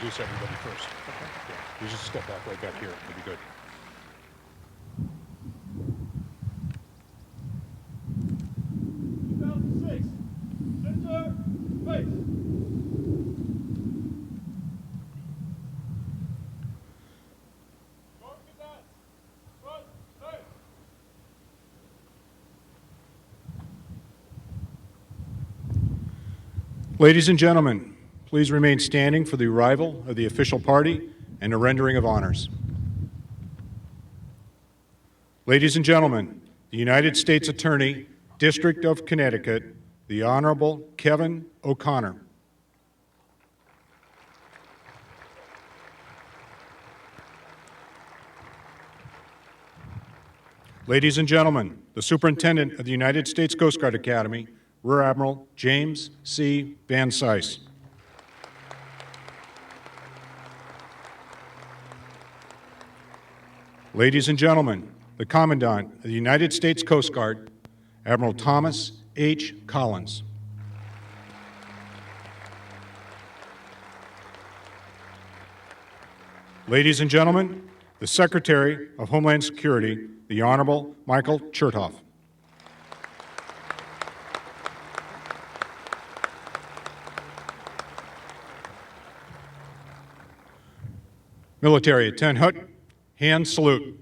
introduce everybody first. Okay. Yeah. You just step back right back here. It'll be good. Ladies and gentlemen, please remain standing for the arrival of the official party and a rendering of honors. Ladies and gentlemen, the United States Attorney, District of Connecticut, the Honorable Kevin O'Connor. Ladies and gentlemen, the Superintendent of the United States Coast Guard Academy, Rear Admiral James C. Van Cise. Ladies and gentlemen, the Commandant of the United States Coast Guard, Admiral Thomas H. Collins. Ladies and gentlemen, the Secretary of Homeland Security, the Honorable Michael Chertoff. Military, attend hut, hand salute.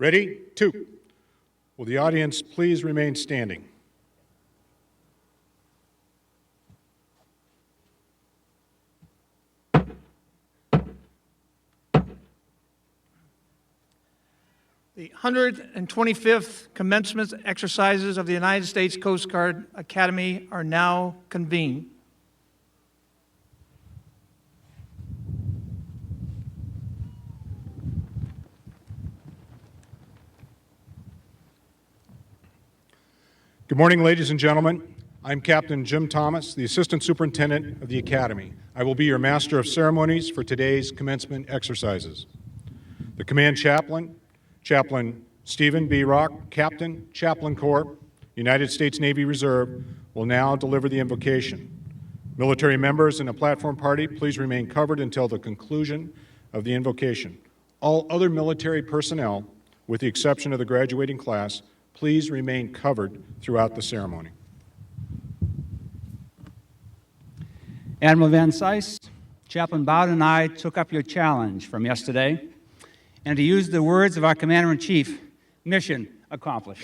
Ready? Two. Will the audience please remain standing? The 125th commencement exercises of the United States Coast Guard Academy are now convened. Good morning, ladies and gentlemen. I'm Captain Jim Thomas, the Assistant Superintendent of the Academy. I will be your Master of Ceremonies for today's commencement exercises. The Command Chaplain, Chaplain Stephen B. Rock, Captain, Chaplain Corps, United States Navy Reserve, will now deliver the invocation. Military members and the platform party, please remain covered until the conclusion of the invocation. All other military personnel, with the exception of the graduating class, please remain covered throughout the ceremony. Admiral Van Cise, Chaplain Bowden and I took up your challenge from yesterday, and to use the words of our Commander-in-Chief, mission accomplished.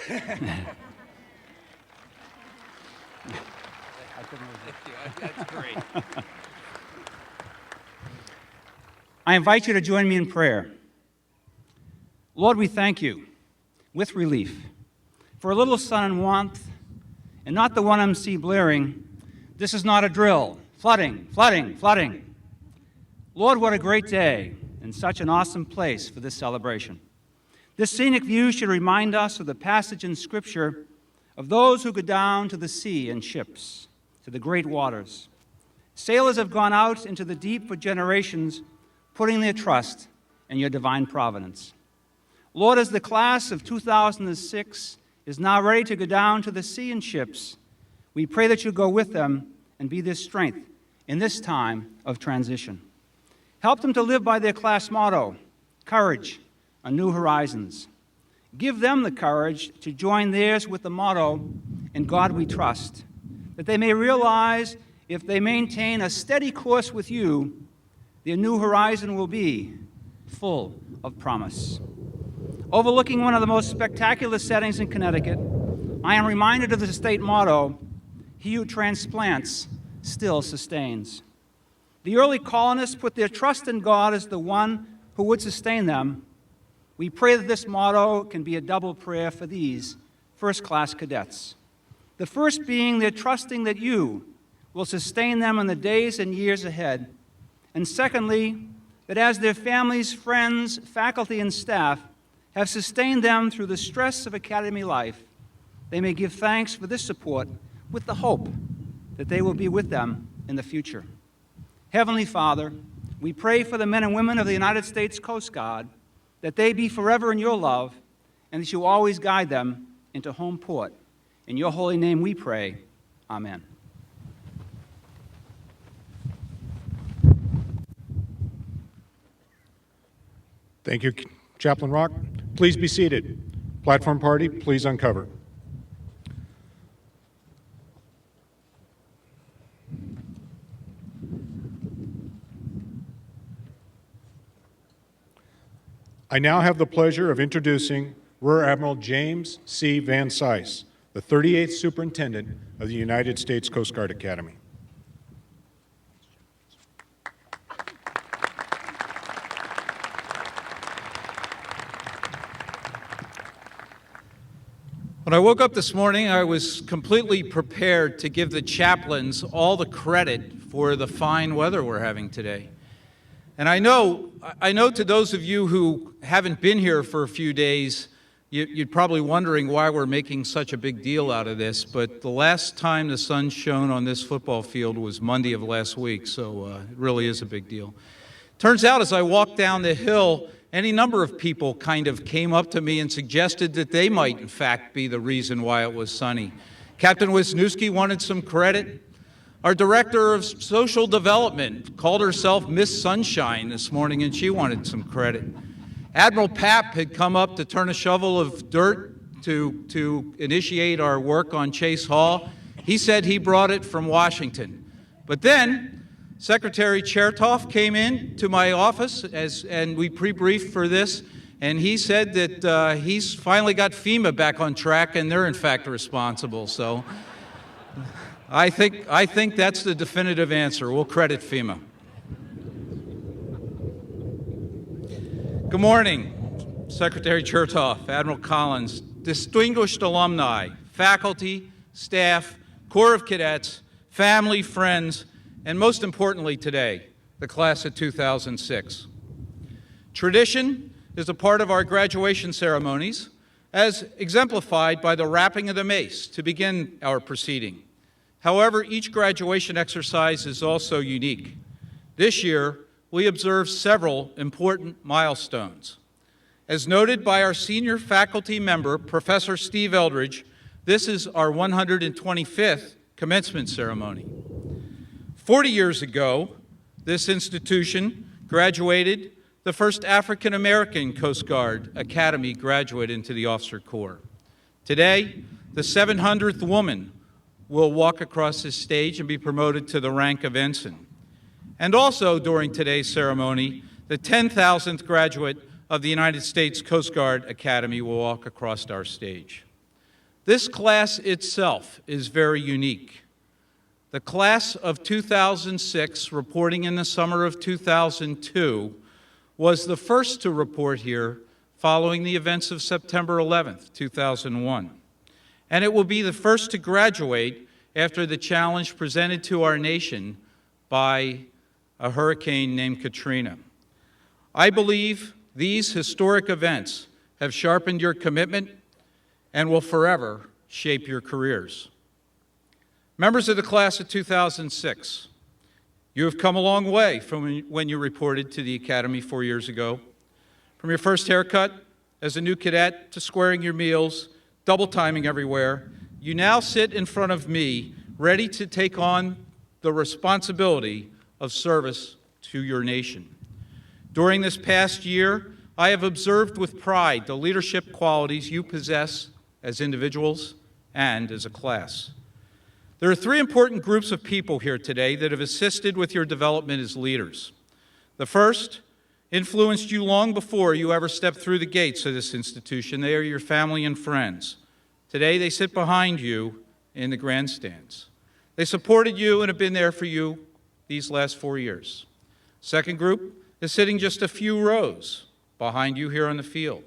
That's great. I invite you to join me in prayer. Lord, we thank you, with relief, for a little sun and warmth, and not the 1MC blaring. This is not a drill. Flooding, flooding, flooding. Lord, what a great day, and such an awesome place for this celebration. This scenic view should remind us of the passage in Scripture of those who go down to the sea in ships, to the great waters. Sailors have gone out into the deep for generations, putting their trust in your divine providence. Lord, as the class of 2006 is now ready to go down to the sea in ships, we pray that you go with them and be their strength in this time of transition. Help them to live by their class motto, courage on new horizons. Give them the courage to join theirs with the motto, in God we trust, that they may realize if they maintain a steady course with you, their new horizon will be full of promise. Overlooking one of the most spectacular settings in Connecticut, I am reminded of the state motto, he who transplants still sustains. The early colonists put their trust in God as the one who would sustain them. We pray that this motto can be a double prayer for these first-class cadets. The first being their trusting that you will sustain them in the days and years ahead. And secondly, that as their families, friends, faculty, and staff have sustained them through the stress of academy life, they may give thanks for this support with the hope that they will be with them in the future. Heavenly Father, we pray for the men and women of the United States Coast Guard, that they be forever in your love, and that you always guide them into home port. In your holy name we pray. Amen. Thank you, Chaplain Rock. Please be seated. Platform party, please uncover. I now have the pleasure of introducing Rear Admiral James C. Van Cise, the 38th Superintendent of the United States Coast Guard Academy. When I woke up this morning, I was completely prepared to give the chaplains all the credit for the fine weather we're having today. And I know to those of you who haven't been here for a few days, you're probably wondering why we're making such a big deal out of this, but the last time the sun shone on this football field was Monday of last week, so it really is a big deal. Turns out as I walked down the hill, any number of people kind of came up to me and suggested that they might, in fact, be the reason why it was sunny. Captain Wisniewski wanted some credit. Our Director of Social Development called herself Miss Sunshine this morning, and she wanted some credit. Admiral Papp had come up to turn a shovel of dirt to initiate our work on Chase Hall. He said he brought it from Washington. But then Secretary Chertoff came in to my office and we pre-briefed for this, and he said that he's finally got FEMA back on track and they're in fact responsible. So I think that's the definitive answer. We'll credit FEMA. Good morning, Secretary Chertoff, Admiral Collins, distinguished alumni, faculty, staff, Corps of Cadets, family, friends, and most importantly today, the class of 2006. Tradition is a part of our graduation ceremonies, as exemplified by the rapping of the mace to begin our proceeding. However, each graduation exercise is also unique. This year, we observed several important milestones. As noted by our senior faculty member, Professor Steve Eldridge, this is our 125th commencement ceremony. 40 years ago, this institution graduated the first African American Coast Guard Academy graduate into the Officer Corps. Today, the 700th woman will walk across this stage and be promoted to the rank of ensign. And also during today's ceremony, the 10,000th graduate of the United States Coast Guard Academy will walk across our stage. This class itself is very unique. The class of 2006, reporting in the summer of 2002, was the first to report here following the events of September 11th, 2001. And it will be the first to graduate after the challenge presented to our nation by a hurricane named Katrina. I believe these historic events have sharpened your commitment and will forever shape your careers. Members of the class of 2006, you have come a long way from when you reported to the Academy 4 years ago. From your first haircut as a new cadet to squaring your meals, double timing everywhere, you now sit in front of me ready to take on the responsibility of service to your nation. During this past year, I have observed with pride the leadership qualities you possess as individuals and as a class. There are three important groups of people here today that have assisted with your development as leaders. The first influenced you long before you ever stepped through the gates of this institution. They are your family and friends. Today, they sit behind you in the grandstands. They supported you and have been there for you these last 4 years. Second group is sitting just a few rows behind you here on the field.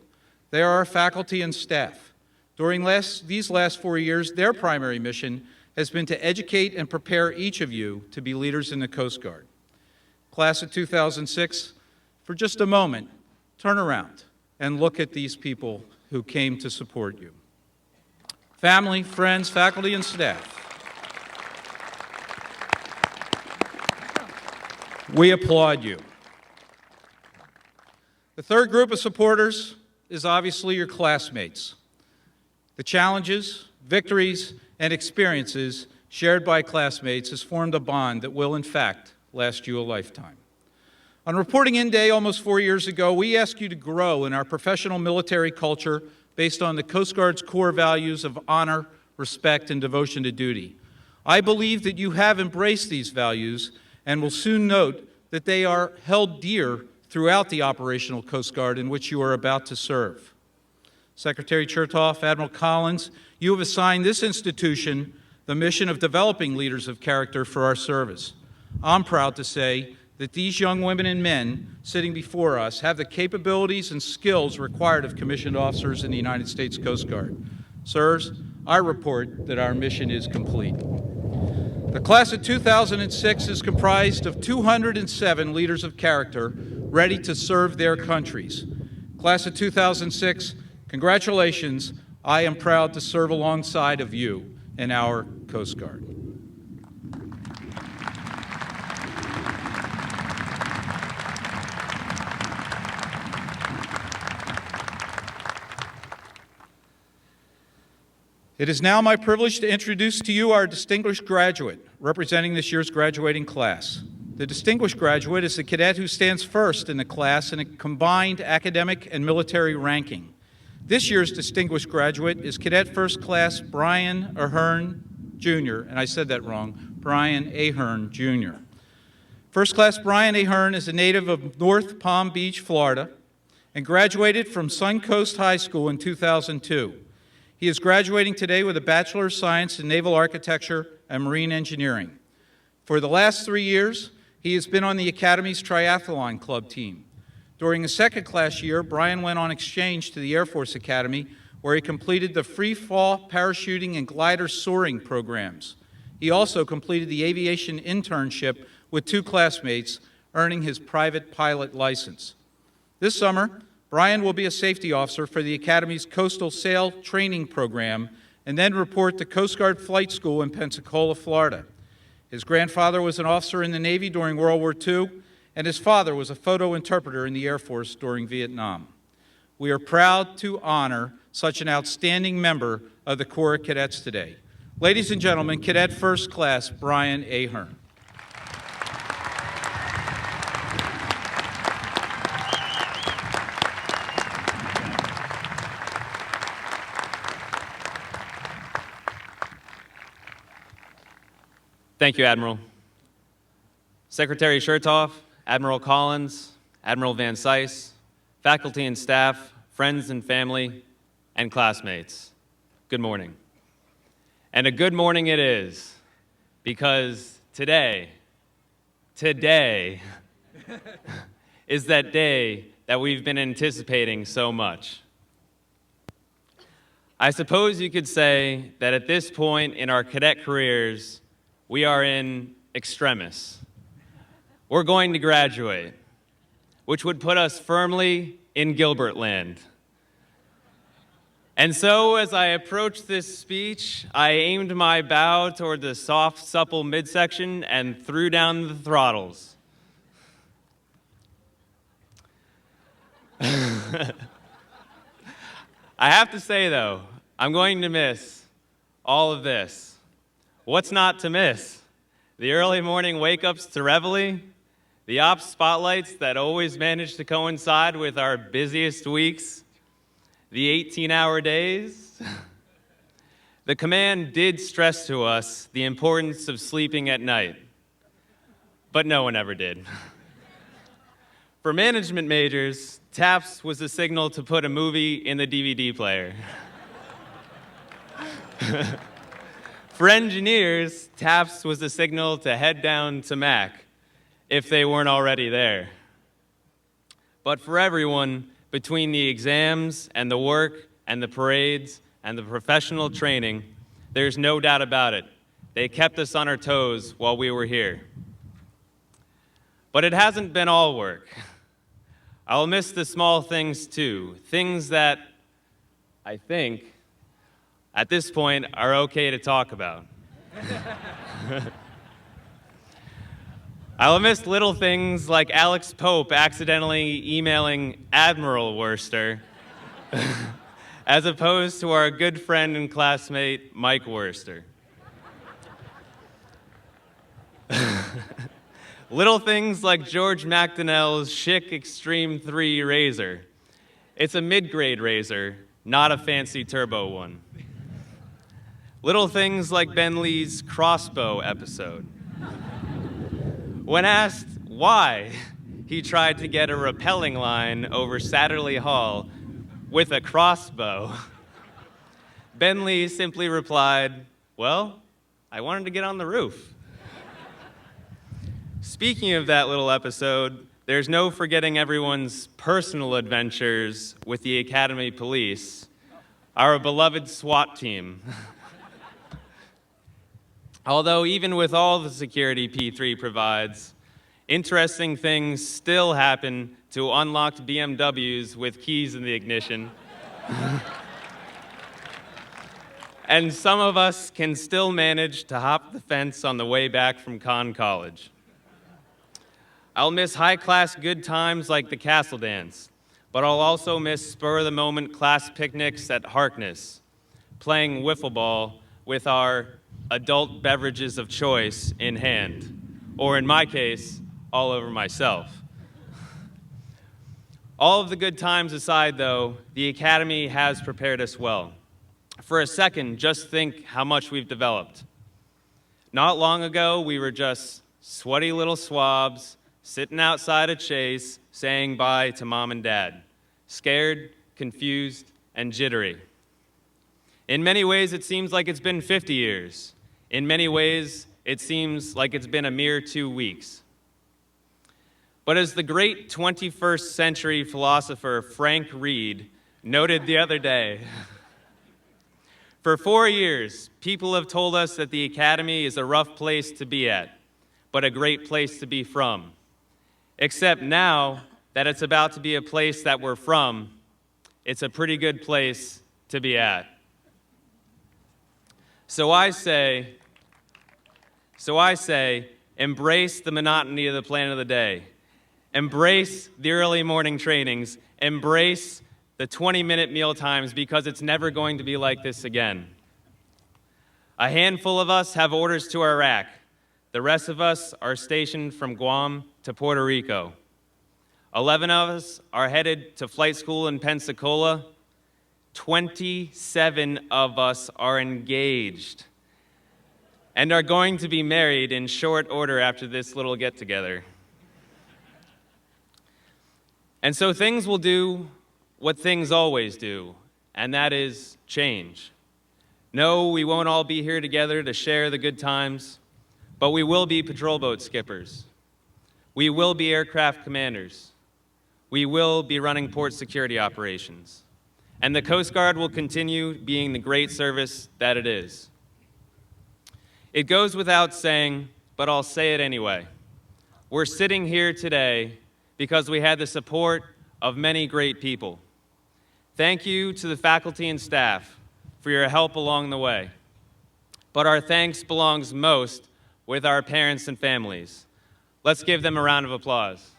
They are our faculty and staff. During these last 4 years, their primary mission has been to educate and prepare each of you to be leaders in the Coast Guard. Class of 2006, for just a moment, turn around and look at these people who came to support you. Family, friends, faculty, and staff, we applaud you. The third group of supporters is obviously your classmates. The challenges, victories, and experiences shared by classmates has formed a bond that will, in fact, last you a lifetime. On reporting in day almost 4 years ago, we asked you to grow in our professional military culture based on the Coast Guard's core values of honor, respect, and devotion to duty. I believe that you have embraced these values and will soon note that they are held dear throughout the operational Coast Guard in which you are about to serve. Secretary Chertoff, Admiral Collins, you have assigned this institution the mission of developing leaders of character for our service. I'm proud to say that these young women and men sitting before us have the capabilities and skills required of commissioned officers in the United States Coast Guard. Sirs, I report that our mission is complete. The class of 2006 is comprised of 207 leaders of character ready to serve their countries. Class of 2006, congratulations. I am proud to serve alongside of you in our Coast Guard. It is now my privilege to introduce to you our distinguished graduate, representing this year's graduating class. The distinguished graduate is the cadet who stands first in the class in a combined academic and military ranking. This year's distinguished graduate is Cadet First Class Brian Ahern, Jr., and I said that wrong, Brian Ahern, Jr. First Class Brian Ahern is a native of North Palm Beach, Florida, and graduated from Suncoast High School in 2002. He is graduating today with a Bachelor of Science in Naval Architecture and Marine Engineering. For the last 3 years, he has been on the Academy's Triathlon Club team. During his second class year, Brian went on exchange to the Air Force Academy, where he completed the free fall parachuting and glider soaring programs. He also completed the aviation internship with 2 classmates, earning his private pilot license. This summer, Brian will be a safety officer for the Academy's Coastal Sail Training Program and then report to Coast Guard Flight School in Pensacola, Florida. His grandfather was an officer in the Navy during World War II, and his father was a photo interpreter in the Air Force during Vietnam. We are proud to honor such an outstanding member of the Corps of Cadets today. Ladies and gentlemen, Cadet First Class Brian Ahern. Thank you, Admiral. Secretary Chertoff, Admiral Collins, Admiral Van Cise, faculty and staff, friends and family, and classmates, good morning. And a good morning it is, because today is that day that we've been anticipating so much. I suppose you could say that at this point in our cadet careers, we are in extremis. We're going to graduate, which would put us firmly in Gilbert land. And so, as I approached this speech, I aimed my bow toward the soft, supple midsection and threw down the throttles. I have to say, though, I'm going to miss all of this. What's not to miss? The early morning wake-ups to reveille, the ops spotlights that always manage to coincide with our busiest weeks, the 18-hour days. The command did stress to us the importance of sleeping at night, but no one ever did. For management majors, taps was the signal to put a movie in the DVD player. For engineers, taps was the signal to head down to Mac, if they weren't already there. But for everyone, between the exams and the work and the parades and the professional training, there's no doubt about it. They kept us on our toes while we were here. But it hasn't been all work. I'll miss the small things too, things that I think, at this point, are okay to talk about. I'll miss little things like Alex Pope accidentally emailing Admiral Worcester, as opposed to our good friend and classmate, Mike Worcester. Little things like George McDonnell's Schick Extreme 3 razor. It's a mid-grade razor, not a fancy turbo one. Little things like Ben Lee's crossbow episode. When asked why he tried to get a rappelling line over Satterley Hall with a crossbow, Ben Lee simply replied, "Well, I wanted to get on the roof." Speaking of that little episode, there's no forgetting everyone's personal adventures with the Academy Police, our beloved SWAT team. Although even with all the security P3 provides, interesting things still happen to unlocked BMWs with keys in the ignition. And some of us can still manage to hop the fence on the way back from Conn College. I'll miss high-class good times like the Castle Dance, but I'll also miss spur-of-the-moment class picnics at Harkness, playing wiffle ball with our adult beverages of choice in hand, or in my case, all over myself. All of the good times aside, though, the Academy has prepared us well. For a second, just think how much we've developed. Not long ago, we were just sweaty little swabs sitting outside a Chase saying bye to mom and dad, scared, confused, and jittery. In many ways, it seems like it's been 50 years. In many ways, it seems like it's been a mere 2 weeks. But as the great 21st century philosopher Frank Reed noted the other day, for 4 years, people have told us that the Academy is a rough place to be at, but a great place to be from. Except now that it's about to be a place that we're from, it's a pretty good place to be at. So I say, embrace the monotony of the plan of the day. Embrace the early morning trainings. Embrace the 20-minute meal times, because it's never going to be like this again. A handful of us have orders to Iraq. The rest of us are stationed from Guam to Puerto Rico. 11 of us are headed to flight school in Pensacola. 27 of us are engaged. and are going to be married in short order after this little get-together. And so things will do what things always do, and that is change. No, we won't all be here together to share the good times, but we will be patrol boat skippers. We will be aircraft commanders. We will be running port security operations. And the Coast Guard will continue being the great service that it is. It goes without saying, but I'll say it anyway. We're sitting here today because we had the support of many great people. Thank you to the faculty and staff for your help along the way. But our thanks belongs most with our parents and families. Let's give them a round of applause.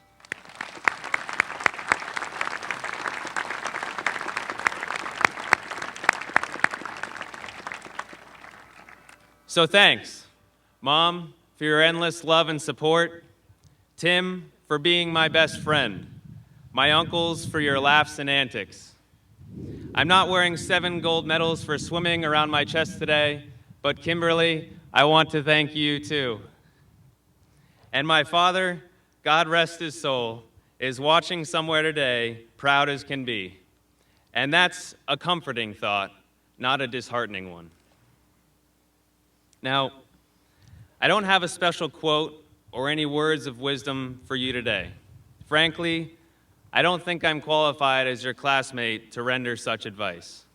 So thanks, Mom, for your endless love and support, Tim, for being my best friend, my uncles for your laughs and antics. I'm not wearing 7 gold medals for swimming around my chest today, but Kimberly, I want to thank you too. And my father, God rest his soul, is watching somewhere today, proud as can be. And that's a comforting thought, not a disheartening one. Now, I don't have a special quote or any words of wisdom for you today. Frankly, I don't think I'm qualified as your classmate to render such advice.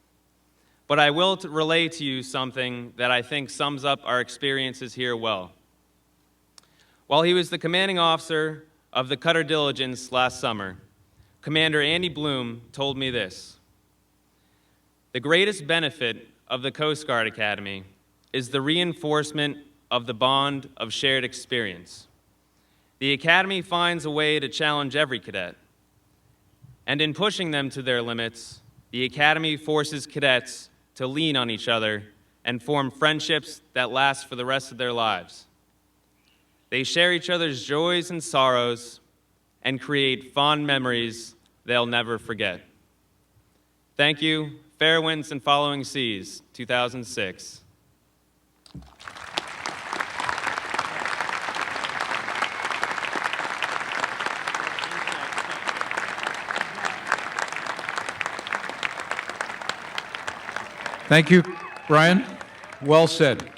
But I will relay to you something that I think sums up our experiences here well. While he was the commanding officer of the Cutter Diligence last summer, Commander Andy Bloom told me this: "The greatest benefit of the Coast Guard Academy is the reinforcement of the bond of shared experience. The Academy finds a way to challenge every cadet, and in pushing them to their limits, the Academy forces cadets to lean on each other and form friendships that last for the rest of their lives. They share each other's joys and sorrows and create fond memories they'll never forget." Thank you. Fair winds and following seas, 2006. Thank you, Brian. Well said.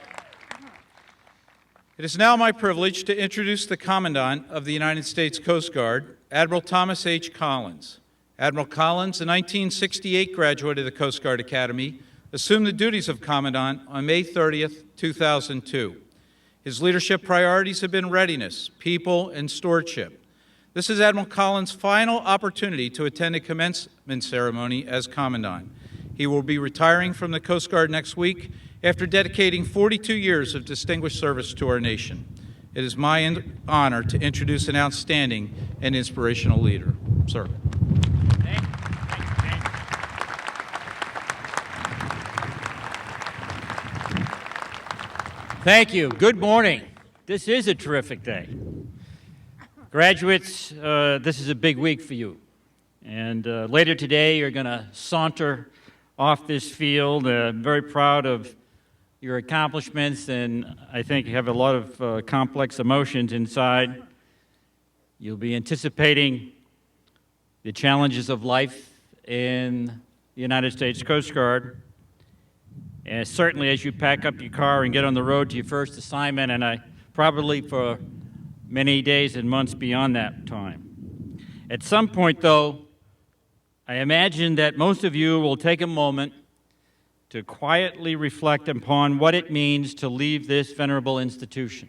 It is now my privilege to introduce the Commandant of the United States Coast Guard, Admiral Thomas H. Collins. Admiral Collins, a 1968 graduate of the Coast Guard Academy, assumed the duties of Commandant on May 30th, 2002. His leadership priorities have been readiness, people, and stewardship. This is Admiral Collins' final opportunity to attend a commencement ceremony as Commandant. He will be retiring from the Coast Guard next week after dedicating 42 years of distinguished service to our nation. It is my honor to introduce an outstanding and inspirational leader. Sir. Thank you. Good morning. This is a terrific day. Graduates, this is a big week for you. And later today, you're going to saunter off this field. I'm very proud of your accomplishments, and I think you have a lot of complex emotions inside. You'll be anticipating the challenges of life in the United States Coast Guard. And certainly as you pack up your car and get on the road to your first assignment, and probably for many days and months beyond that time. At some point, though, I imagine that most of you will take a moment to quietly reflect upon what it means to leave this venerable institution.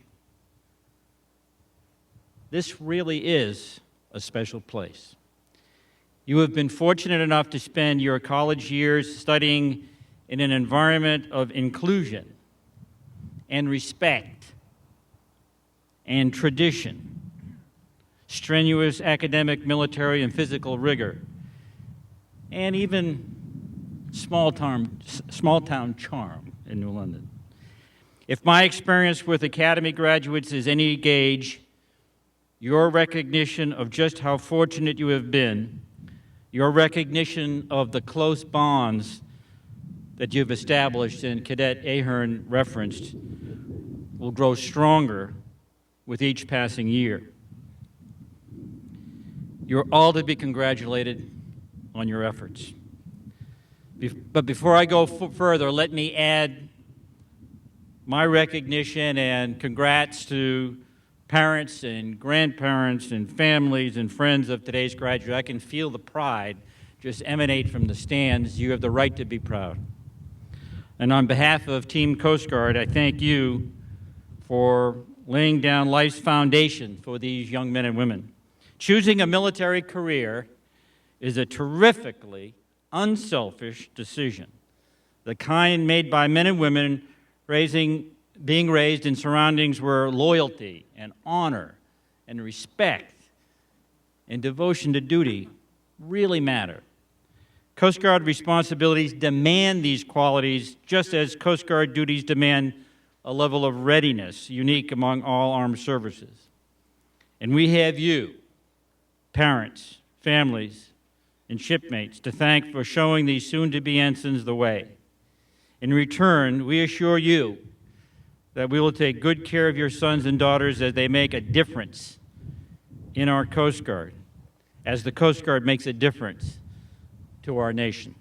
This really is a special place. You have been fortunate enough to spend your college years studying in an environment of inclusion and respect and tradition, strenuous academic, military, and physical rigor, and even small-town charm in New London. If my experience with Academy graduates is any gauge, your recognition of just how fortunate you have been, your recognition of the close bonds that you've established and Cadet Ahern referenced, will grow stronger with each passing year. You're all to be congratulated on your efforts. But before I go further, let me add my recognition and congrats to parents and grandparents and families and friends of today's graduate. I can feel the pride just emanate from the stands. You have the right to be proud. And on behalf of Team Coast Guard, I thank you for laying down life's foundation for these young men and women. Choosing a military career is a terrifically unselfish decision, the kind made by men and women being raised in surroundings where loyalty and honor and respect and devotion to duty really matter. Coast Guard responsibilities demand these qualities, just as Coast Guard duties demand a level of readiness unique among all armed services. And we have you, parents, families, and shipmates, to thank for showing these soon-to-be ensigns the way. In return, we assure you that we will take good care of your sons and daughters as they make a difference in our Coast Guard, as the Coast Guard makes a difference to our nation.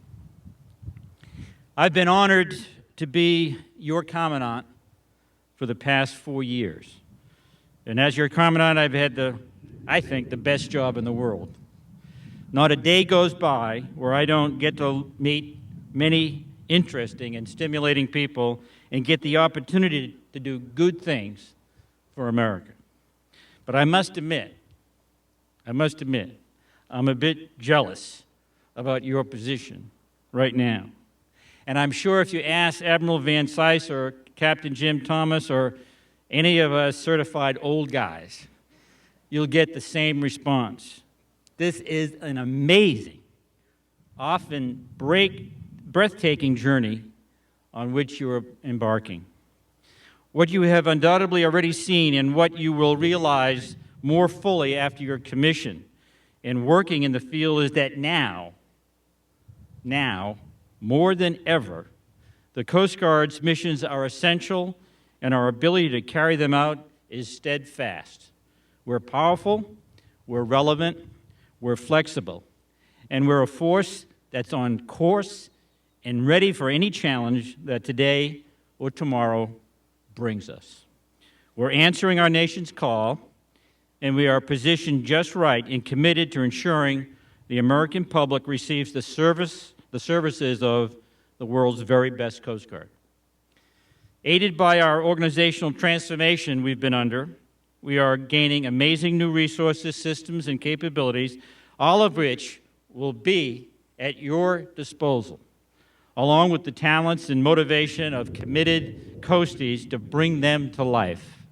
I've been honored to be your Commandant for the past 4 years. And as your Commandant, I've had I think, the best job in the world. Not a day goes by where I don't get to meet many interesting and stimulating people and get the opportunity to do good things for America. But I must admit, I'm a bit jealous about your position right now. And I'm sure if you ask Admiral Van Cise or Captain Jim Thomas or any of us certified old guys, you'll get the same response. This is an amazing, often breathtaking journey on which you are embarking. What you have undoubtedly already seen and what you will realize more fully after your commission and working in the field is that now, more than ever, the Coast Guard's missions are essential and our ability to carry them out is steadfast. We're powerful, we're relevant, we're flexible, and we're a force that's on course and ready for any challenge that today or tomorrow brings us. We're answering our nation's call, and we are positioned just right and committed to ensuring the American public receives the services of the world's very best Coast Guard. Aided by our organizational transformation we've been under, we are gaining amazing new resources, systems, and capabilities, all of which will be at your disposal, along with the talents and motivation of committed Coasties to bring them to life.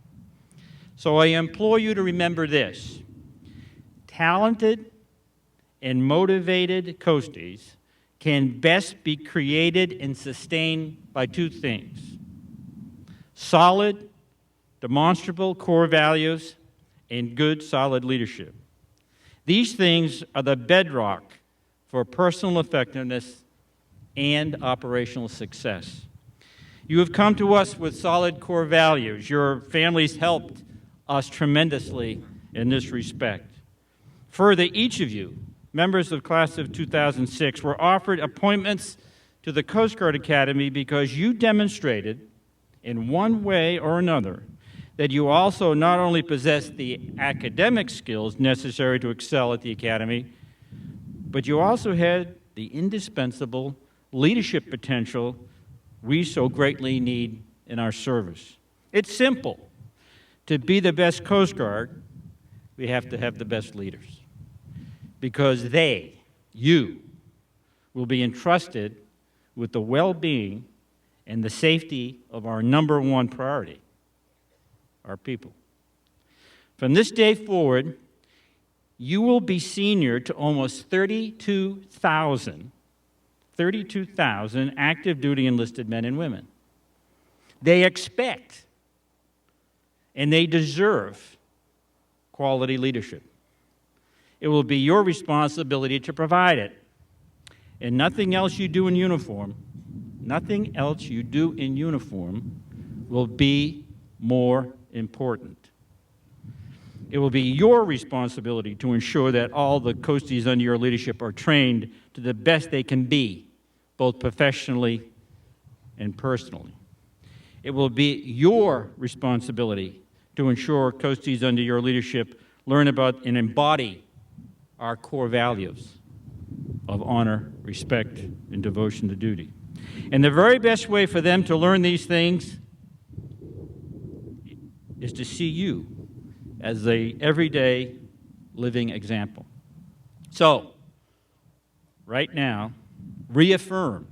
So I implore you to remember this: talented and motivated Coasties can best be created and sustained by two things: solid, demonstrable core values and good, solid leadership. These things are the bedrock for personal effectiveness and operational success. You have come to us with solid core values. Your families helped us tremendously in this respect. Further, each of you, members of class of 2006, were offered appointments to the Coast Guard Academy because you demonstrated, in one way or another, that you also not only possess the academic skills necessary to excel at the Academy, but you also had the indispensable leadership potential we so greatly need in our service. It's simple. To be the best Coast Guard, we have to have the best leaders, because you, will be entrusted with the well-being and the safety of our number one priority, our people. From this day forward, you will be senior to almost 32,000 active duty enlisted men and women. They expect and they deserve quality leadership. It will be your responsibility to provide it. And nothing else you do in uniform will be more important. It will be your responsibility to ensure that all the Coasties under your leadership are trained to the best they can be, both professionally and personally. It will be your responsibility to ensure Coasties under your leadership learn about and embody our core values of honor, respect, and devotion to duty. And the very best way for them to learn these things is to see you as a everyday living example. So, right now, reaffirm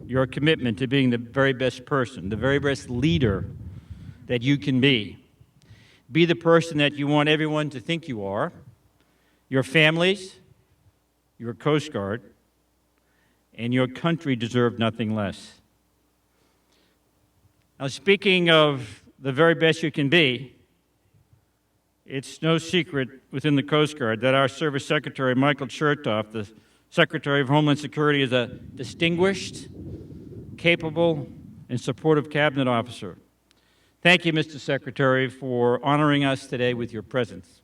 your commitment to being the very best person, the very best leader that you can be. Be the person that you want everyone to think you are, your families, your Coast Guard, and your country deserve nothing less. Now, speaking of the very best you can be, it's no secret within the Coast Guard that our Service Secretary, Michael Chertoff, the Secretary of Homeland Security, is a distinguished, capable, and supportive cabinet officer. Thank you, Mr. Secretary, for honoring us today with your presence.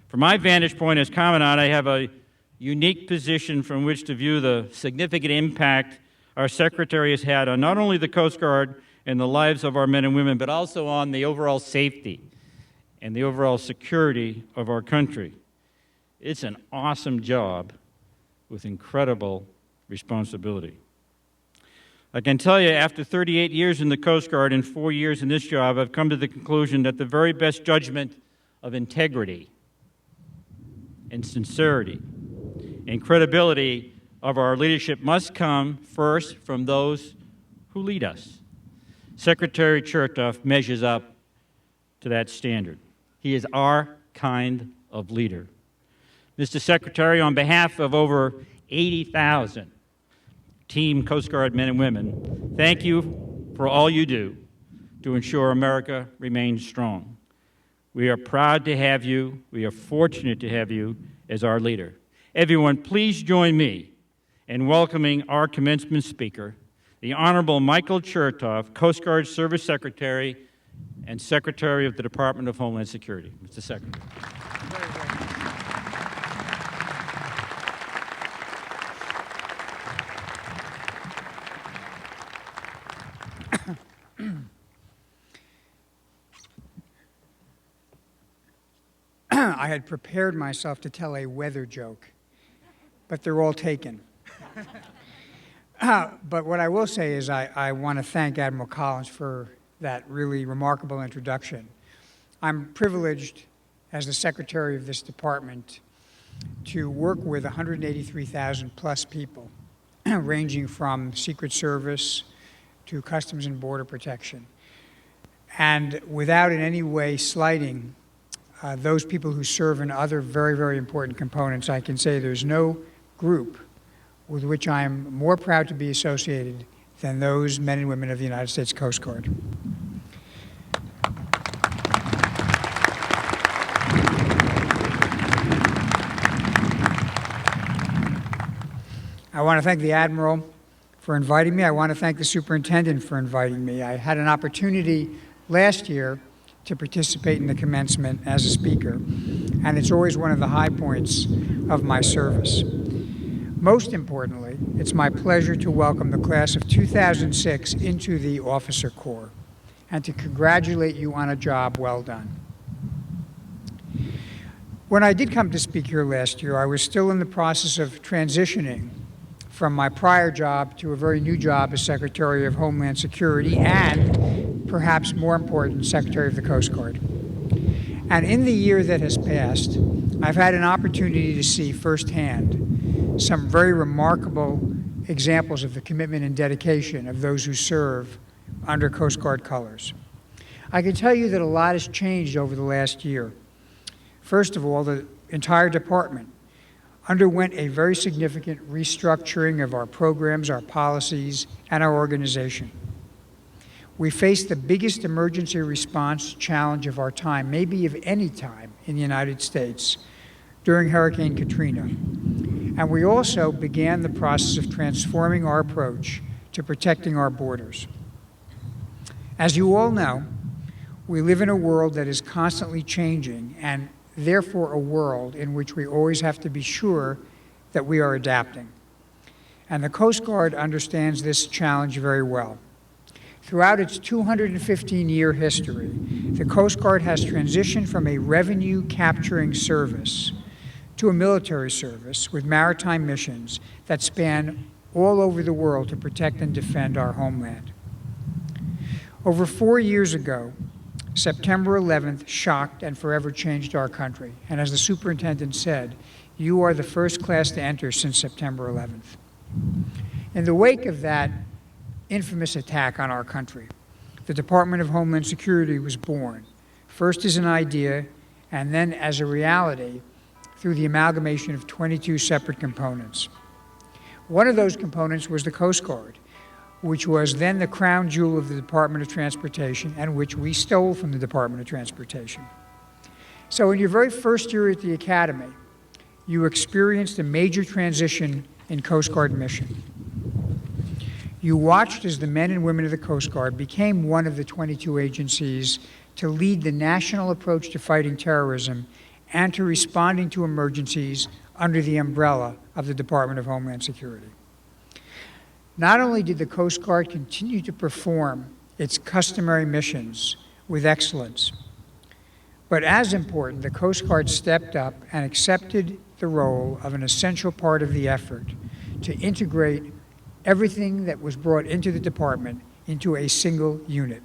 From my vantage point as Commandant, I have a unique position from which to view the significant impact our Secretary has had on not only the Coast Guard and the lives of our men and women, but also on the overall safety and the overall security of our country. It's an awesome job with incredible responsibility. I can tell you, after 38 years in the Coast Guard and 4 years in this job, I've come to the conclusion that the very best judgment of integrity and sincerity and credibility of our leadership must come first from those who lead us. Secretary Chertoff measures up to that standard. He is our kind of leader. Mr. Secretary, on behalf of over 80,000 Team Coast Guard men and women, thank you for all you do to ensure America remains strong. We are proud to have you. We are fortunate to have you as our leader. Everyone, please join me in welcoming our commencement speaker, the Honorable Michael Chertoff, Coast Guard Service Secretary and Secretary of the Department of Homeland Security. Mr. Secretary. I had prepared myself to tell a weather joke, but they're all taken. But what I will say is I want to thank Admiral Collins for that really remarkable introduction. I'm privileged as the Secretary of this department to work with 183,000 plus people, ranging from Secret Service to Customs and Border Protection. And without in any way slighting those people who serve in other very, very important components, I can say there's no group with which I am more proud to be associated than those men and women of the United States Coast Guard. I want to thank the Admiral for inviting me. I want to thank the Superintendent for inviting me. I had an opportunity last year to participate in the commencement as a speaker, and it's always one of the high points of my service. Most importantly, it's my pleasure to welcome the class of 2006 into the Officer Corps and to congratulate you on a job well done. When I did come to speak here last year, I was still in the process of transitioning from my prior job to a very new job as Secretary of Homeland Security and, perhaps more important, Secretary of the Coast Guard. And in the year that has passed, I've had an opportunity to see firsthand some very remarkable examples of the commitment and dedication of those who serve under Coast Guard colors. I can tell you that a lot has changed over the last year. First of all, the entire department underwent a very significant restructuring of our programs, our policies, and our organization. We faced the biggest emergency response challenge of our time, maybe of any time in the United States, during Hurricane Katrina. And we also began the process of transforming our approach to protecting our borders. As you all know, We live in a world that is constantly changing, and therefore a world in which we always have to be sure that we are adapting. And the Coast Guard understands this challenge very well. Throughout its 215-year history, the Coast Guard has transitioned from a revenue-capturing service to a military service with maritime missions that span all over the world to protect and defend our homeland. Over 4 years ago, September 11th shocked and forever changed our country. And as the superintendent said, you are the first class to enter since September 11th. In the wake of that infamous attack on our country, the Department of Homeland Security was born, first as an idea and then as a reality through the amalgamation of 22 separate components. One of those components was the Coast Guard, which was then the crown jewel of the Department of Transportation and which we stole from the Department of Transportation. So in your very first year at the Academy, you experienced a major transition in Coast Guard mission. You watched as the men and women of the Coast Guard became one of the 22 agencies to lead the national approach to fighting terrorism and to responding to emergencies under the umbrella of the Department of Homeland Security. Not only did the Coast Guard continue to perform its customary missions with excellence, but as important, the Coast Guard stepped up and accepted the role of an essential part of the effort to integrate everything that was brought into the department into a single unit.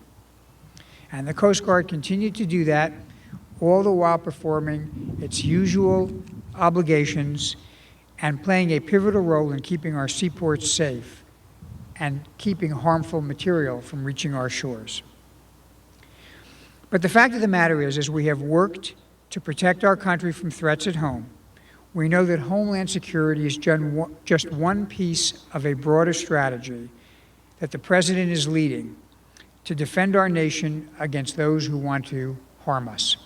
And the Coast Guard continued to do that, all the while performing its usual obligations and playing a pivotal role in keeping our seaports safe and keeping harmful material from reaching our shores. But the fact of the matter is, as we have worked to protect our country from threats at home, we know that Homeland Security is just one piece of a broader strategy that the President is leading to defend our nation against those who want to harm us.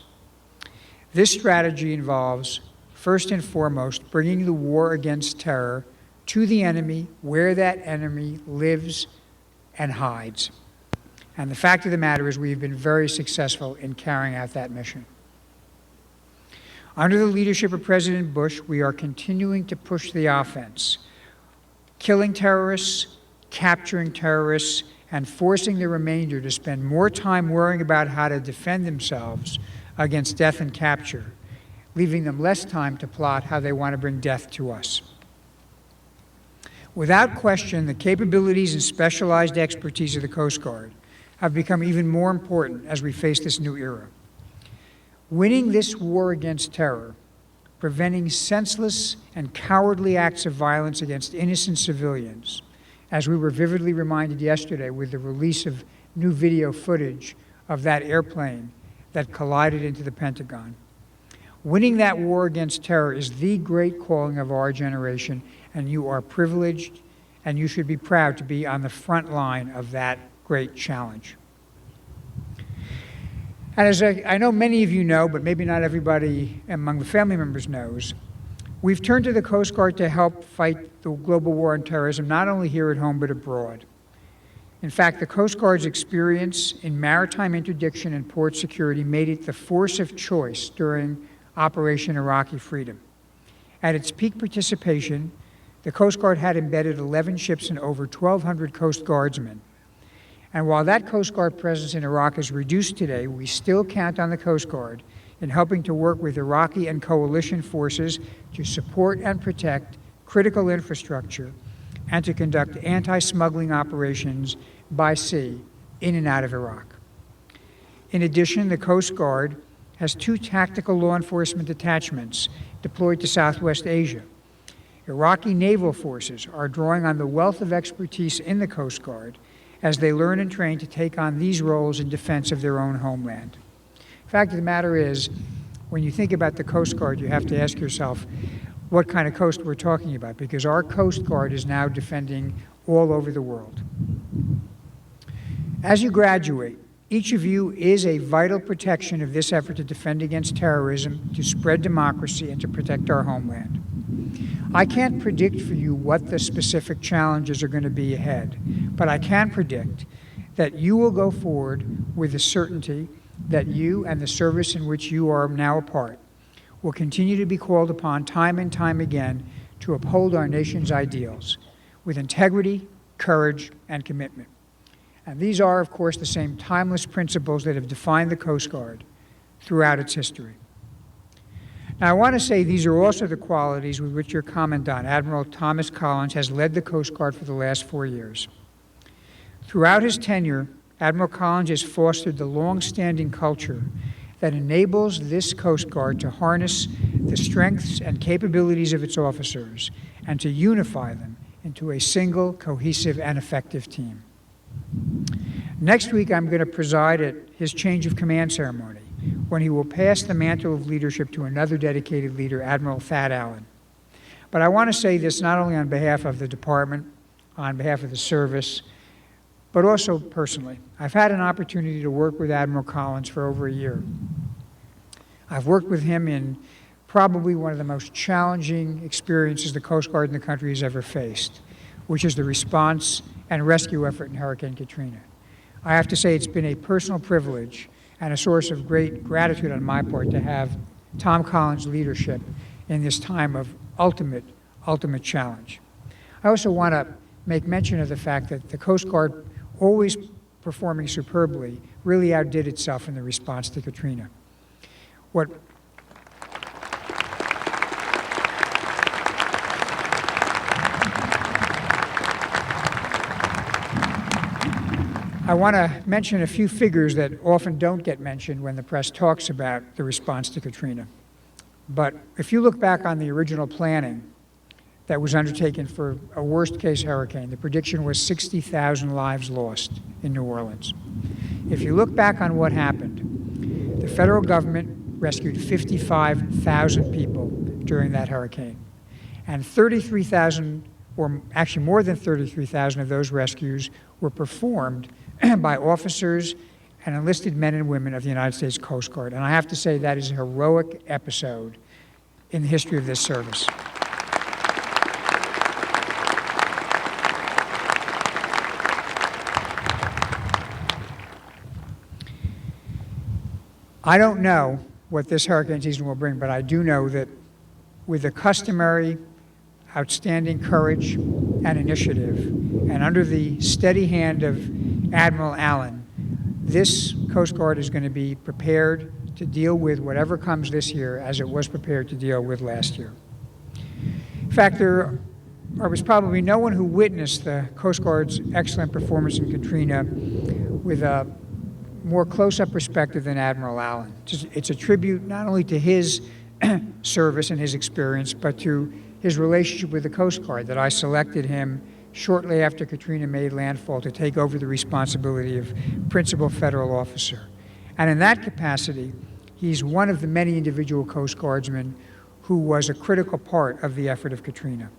This strategy involves, first and foremost, bringing the war against terror to the enemy where that enemy lives and hides. And the fact of the matter is we've been very successful in carrying out that mission. Under the leadership of President Bush, we are continuing to push the offense, killing terrorists, capturing terrorists, and forcing the remainder to spend more time worrying about how to defend themselves against death and capture, leaving them less time to plot how they want to bring death to us. Without question, the capabilities and specialized expertise of the Coast Guard have become even more important as we face this new era. Winning this war against terror, preventing senseless and cowardly acts of violence against innocent civilians, as we were vividly reminded yesterday with the release of new video footage of that airplane that collided into the Pentagon. Winning that war against terror is the great calling of our generation, and you are privileged and you should be proud to be on the front line of that great challenge. And as I know many of you know, but maybe not everybody among the family members knows, we've turned to the Coast Guard to help fight the global war on terrorism, not only here at home, but abroad. In fact, the Coast Guard's experience in maritime interdiction and port security made it the force of choice during Operation Iraqi Freedom. At its peak participation, the Coast Guard had embedded 11 ships and over 1,200 Coast Guardsmen. And while that Coast Guard presence in Iraq is reduced today, we still count on the Coast Guard in helping to work with Iraqi and coalition forces to support and protect critical infrastructure and to conduct anti-smuggling operations by sea in and out of Iraq. In addition, the Coast Guard has 2 tactical law enforcement detachments deployed to Southwest Asia. Iraqi naval forces are drawing on the wealth of expertise in the Coast Guard as they learn and train to take on these roles in defense of their own homeland. The fact of the matter is, when you think about the Coast Guard, you have to ask yourself what kind of coast we're talking about, because our Coast Guard is now defending all over the world. As you graduate, each of you is a vital protection of this effort to defend against terrorism, to spread democracy, and to protect our homeland. I can't predict for you what the specific challenges are going to be ahead, but I can predict that you will go forward with the certainty that you and the service in which you are now a part will continue to be called upon time and time again to uphold our nation's ideals with integrity, courage, and commitment. And these are, of course, the same timeless principles that have defined the Coast Guard throughout its history. Now, I want to say these are also the qualities with which your Commandant, Admiral Thomas Collins, has led the Coast Guard for the last 4 years. Throughout his tenure, Admiral Collins has fostered the long-standing culture that enables this Coast Guard to harness the strengths and capabilities of its officers and to unify them into a single, cohesive, and effective team. Next week, I'm going to preside at his change of command ceremony, when he will pass the mantle of leadership to another dedicated leader, Admiral Thad Allen. But I want to say this not only on behalf of the department, on behalf of the service, but also personally. I've had an opportunity to work with Admiral Collins for over a year. I've worked with him in probably one of the most challenging experiences the Coast Guard in the country has ever faced, which is the response and rescue effort in Hurricane Katrina. I have to say it's been a personal privilege and a source of great gratitude on my part to have Tom Collins' leadership in this time of ultimate challenge. I also want to make mention of the fact that the Coast Guard, always performing superbly, really outdid itself in the response to Katrina. I want to mention a few figures that often don't get mentioned when the press talks about the response to Katrina. But if you look back on the original planning that was undertaken for a worst-case hurricane, the prediction was 60,000 lives lost in New Orleans. If you look back on what happened, the federal government rescued 55,000 people during that hurricane, and 33,000, or actually more than 33,000 of those rescues were performed by officers and enlisted men and women of the United States Coast Guard. And I have to say that is a heroic episode in the history of this service. I don't know what this hurricane season will bring, but I do know that with the customary outstanding courage and initiative, and under the steady hand of Admiral Allen, this Coast Guard is going to be prepared to deal with whatever comes this year as it was prepared to deal with last year. In fact, there was probably no one who witnessed the Coast Guard's excellent performance in Katrina with a more close-up perspective than Admiral Allen. It's a tribute not only to his service and his experience, but to his relationship with the Coast Guard that I selected him shortly after Katrina made landfall to take over the responsibility of principal federal officer. And in that capacity, he's one of the many individual Coast Guardsmen who was a critical part of the effort of Katrina.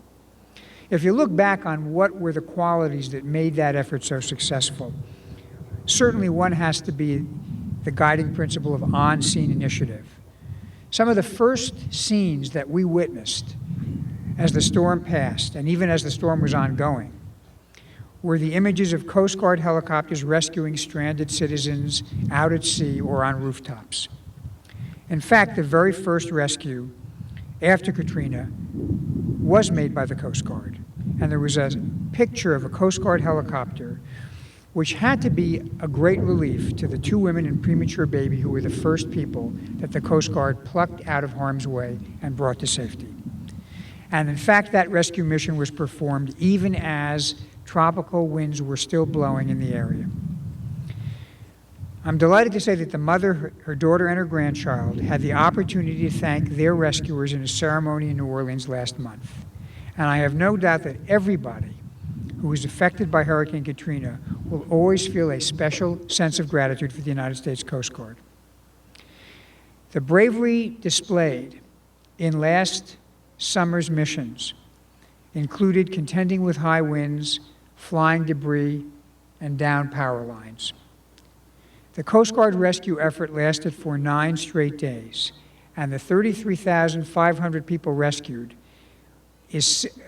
If you look back on what were the qualities that made that effort so successful, certainly one has to be the guiding principle of on-scene initiative. Some of the first scenes that we witnessed as the storm passed, and even as the storm was ongoing, were the images of Coast Guard helicopters rescuing stranded citizens out at sea or on rooftops. In fact, the very first rescue after Katrina was made by the Coast Guard, and there was a picture of a Coast Guard helicopter which had to be a great relief to the 2 women and premature baby who were the first people that the Coast Guard plucked out of harm's way and brought to safety. And in fact, that rescue mission was performed even as tropical winds were still blowing in the area. I'm delighted to say that the mother, her daughter, and her grandchild had the opportunity to thank their rescuers in a ceremony in New Orleans last month. And I have no doubt that everybody who was affected by Hurricane Katrina will always feel a special sense of gratitude for the United States Coast Guard. The bravery displayed in last summer's missions included contending with high winds, flying debris, and downed power lines. The Coast Guard rescue effort lasted for 9 straight days, and the 33,500 people rescued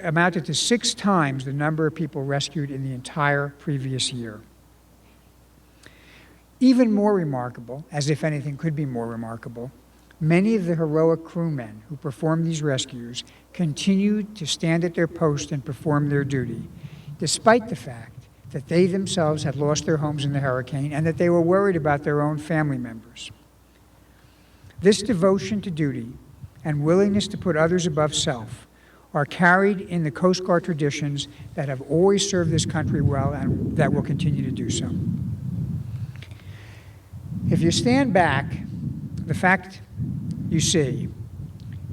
amounted to 6 times the number of people rescued in the entire previous year. Even more remarkable, as if anything could be more remarkable, many of the heroic crewmen who performed these rescues continued to stand at their post and perform their duty, despite the fact that they themselves had lost their homes in the hurricane and that they were worried about their own family members. This devotion to duty and willingness to put others above self are carried in the Coast Guard traditions that have always served this country well and that will continue to do so. If you stand back, the fact you see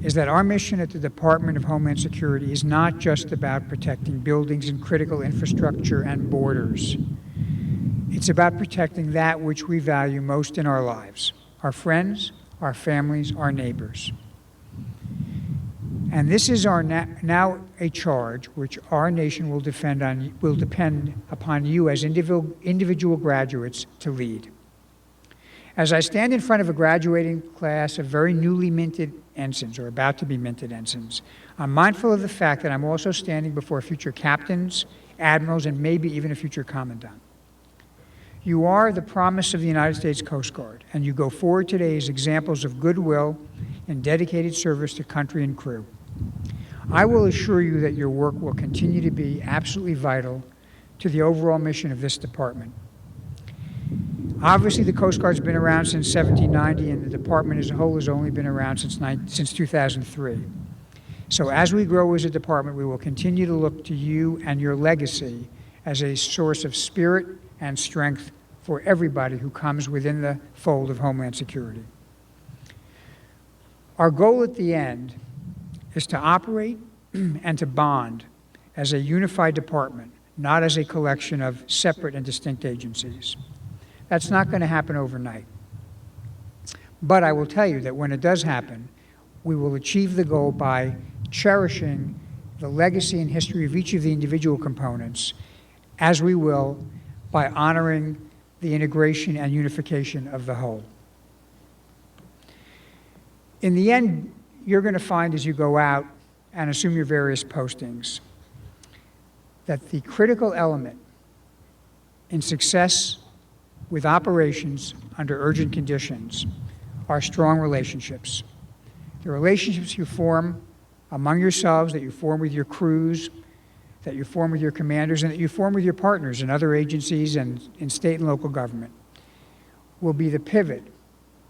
is that our mission at the Department of Homeland Security is not just about protecting buildings and critical infrastructure and borders. It's about protecting that which we value most in our lives, our friends, our families, our neighbors. And this is our now a charge which our nation will depend upon you as individual graduates to lead. As I stand in front of a graduating class of very newly minted ensigns, or about to be minted ensigns, I'm mindful of the fact that I'm also standing before future captains, admirals, and maybe even a future commandant. You are the promise of the United States Coast Guard, and you go forward today as examples of goodwill and dedicated service to country and crew. I will assure you that your work will continue to be absolutely vital to the overall mission of this department. Obviously, the Coast Guard's been around since 1790, and the department as a whole has only been around since 2003. So as we grow as a department, we will continue to look to you and your legacy as a source of spirit and strength for everybody who comes within the fold of Homeland Security. Our goal at the end is to operate and to bond as a unified department, not as a collection of separate and distinct agencies. That's not going to happen overnight. But I will tell you that when it does happen, we will achieve the goal by cherishing the legacy and history of each of the individual components, as we will by honoring the integration and unification of the whole. In the end, you're going to find as you go out and assume your various postings that the critical element in success with operations under urgent conditions are strong relationships. The relationships you form among yourselves, that you form with your crews, that you form with your commanders, and that you form with your partners in other agencies and in state and local government will be the pivot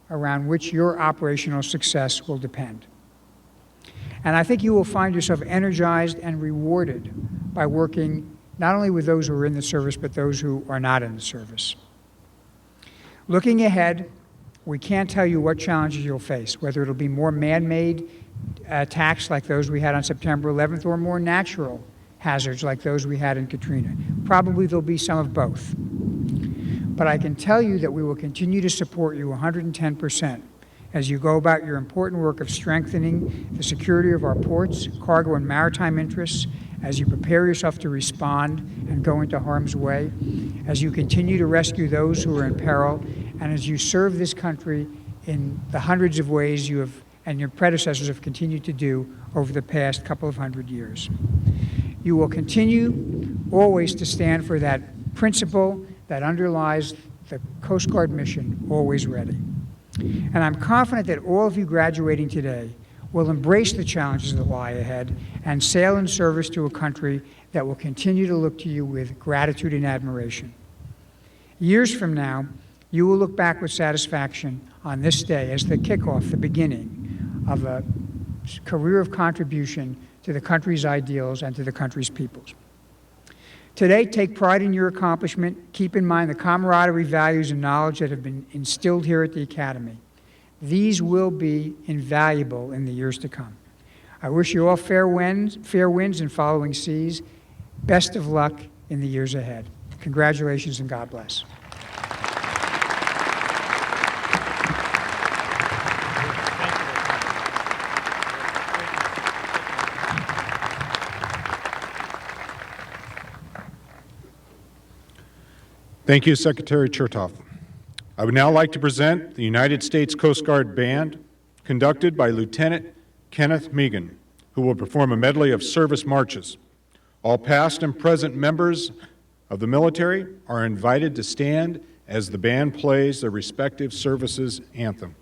around which your operational success will depend. And I think you will find yourself energized and rewarded by working not only with those who are in the service, but those who are not in the service. Looking ahead, we can't tell you what challenges you'll face, whether it'll be more man-made attacks like those we had on September 11th or more natural hazards like those we had in Katrina. Probably there'll be some of both. But I can tell you that we will continue to support you 110% as you go about your important work of strengthening the security of our ports, cargo, and maritime interests, as you prepare yourself to respond and go into harm's way, as you continue to rescue those who are in peril, and as you serve this country in the hundreds of ways you have and your predecessors have continued to do over the past couple of hundred years. You will continue always to stand for that principle that underlies the Coast Guard mission, always ready. And I'm confident that all of you graduating today will embrace the challenges that lie ahead and sail in service to a country that will continue to look to you with gratitude and admiration. Years from now, you will look back with satisfaction on this day as the kickoff, the beginning of a career of contribution to the country's ideals and to the country's peoples. Today, take pride in your accomplishment. Keep in mind the camaraderie, values, and knowledge that have been instilled here at the Academy. These will be invaluable in the years to come. I wish you all fair winds and following seas. Best of luck in the years ahead. Congratulations and God bless. Thank you, Secretary Chertoff. I would now like to present the United States Coast Guard Band, conducted by Lieutenant Kenneth Megan, who will perform a medley of service marches. All past and present members of the military are invited to stand as the band plays their respective services anthem.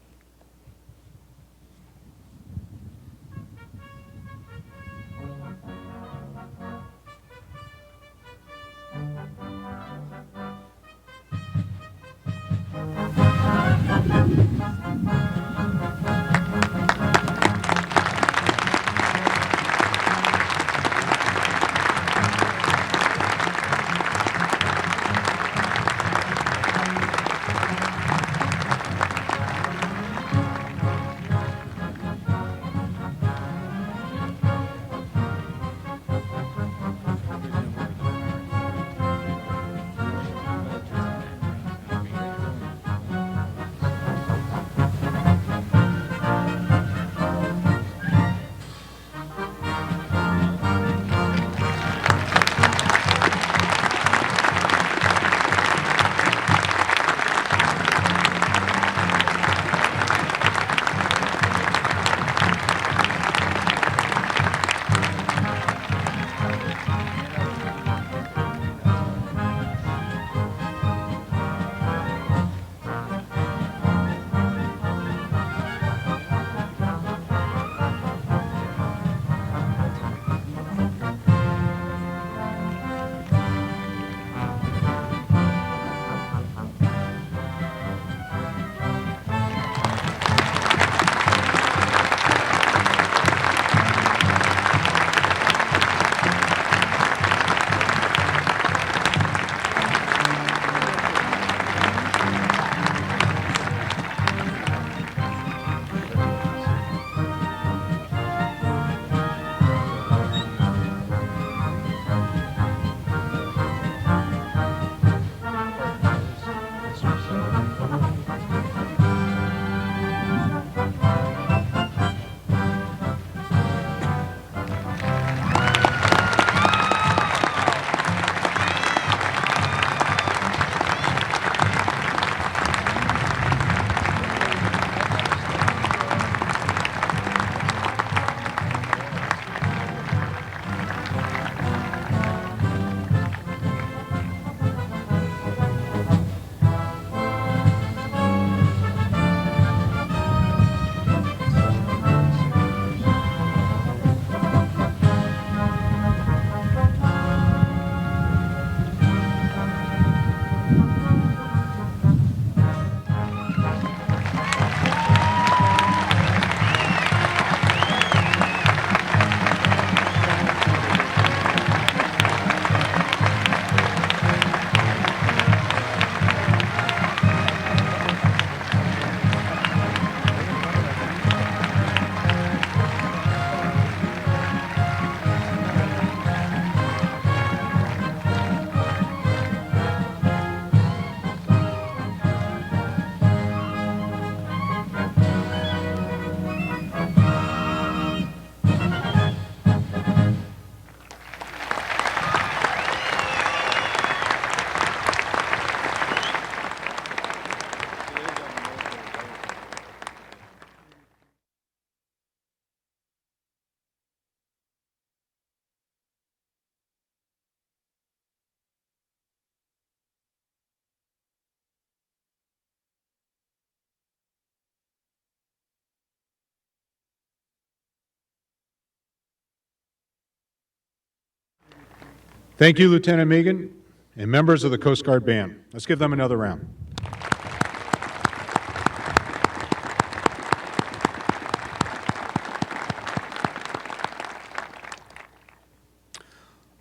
Thank you, Lieutenant Megan, and members of the Coast Guard Band. Let's give them another round.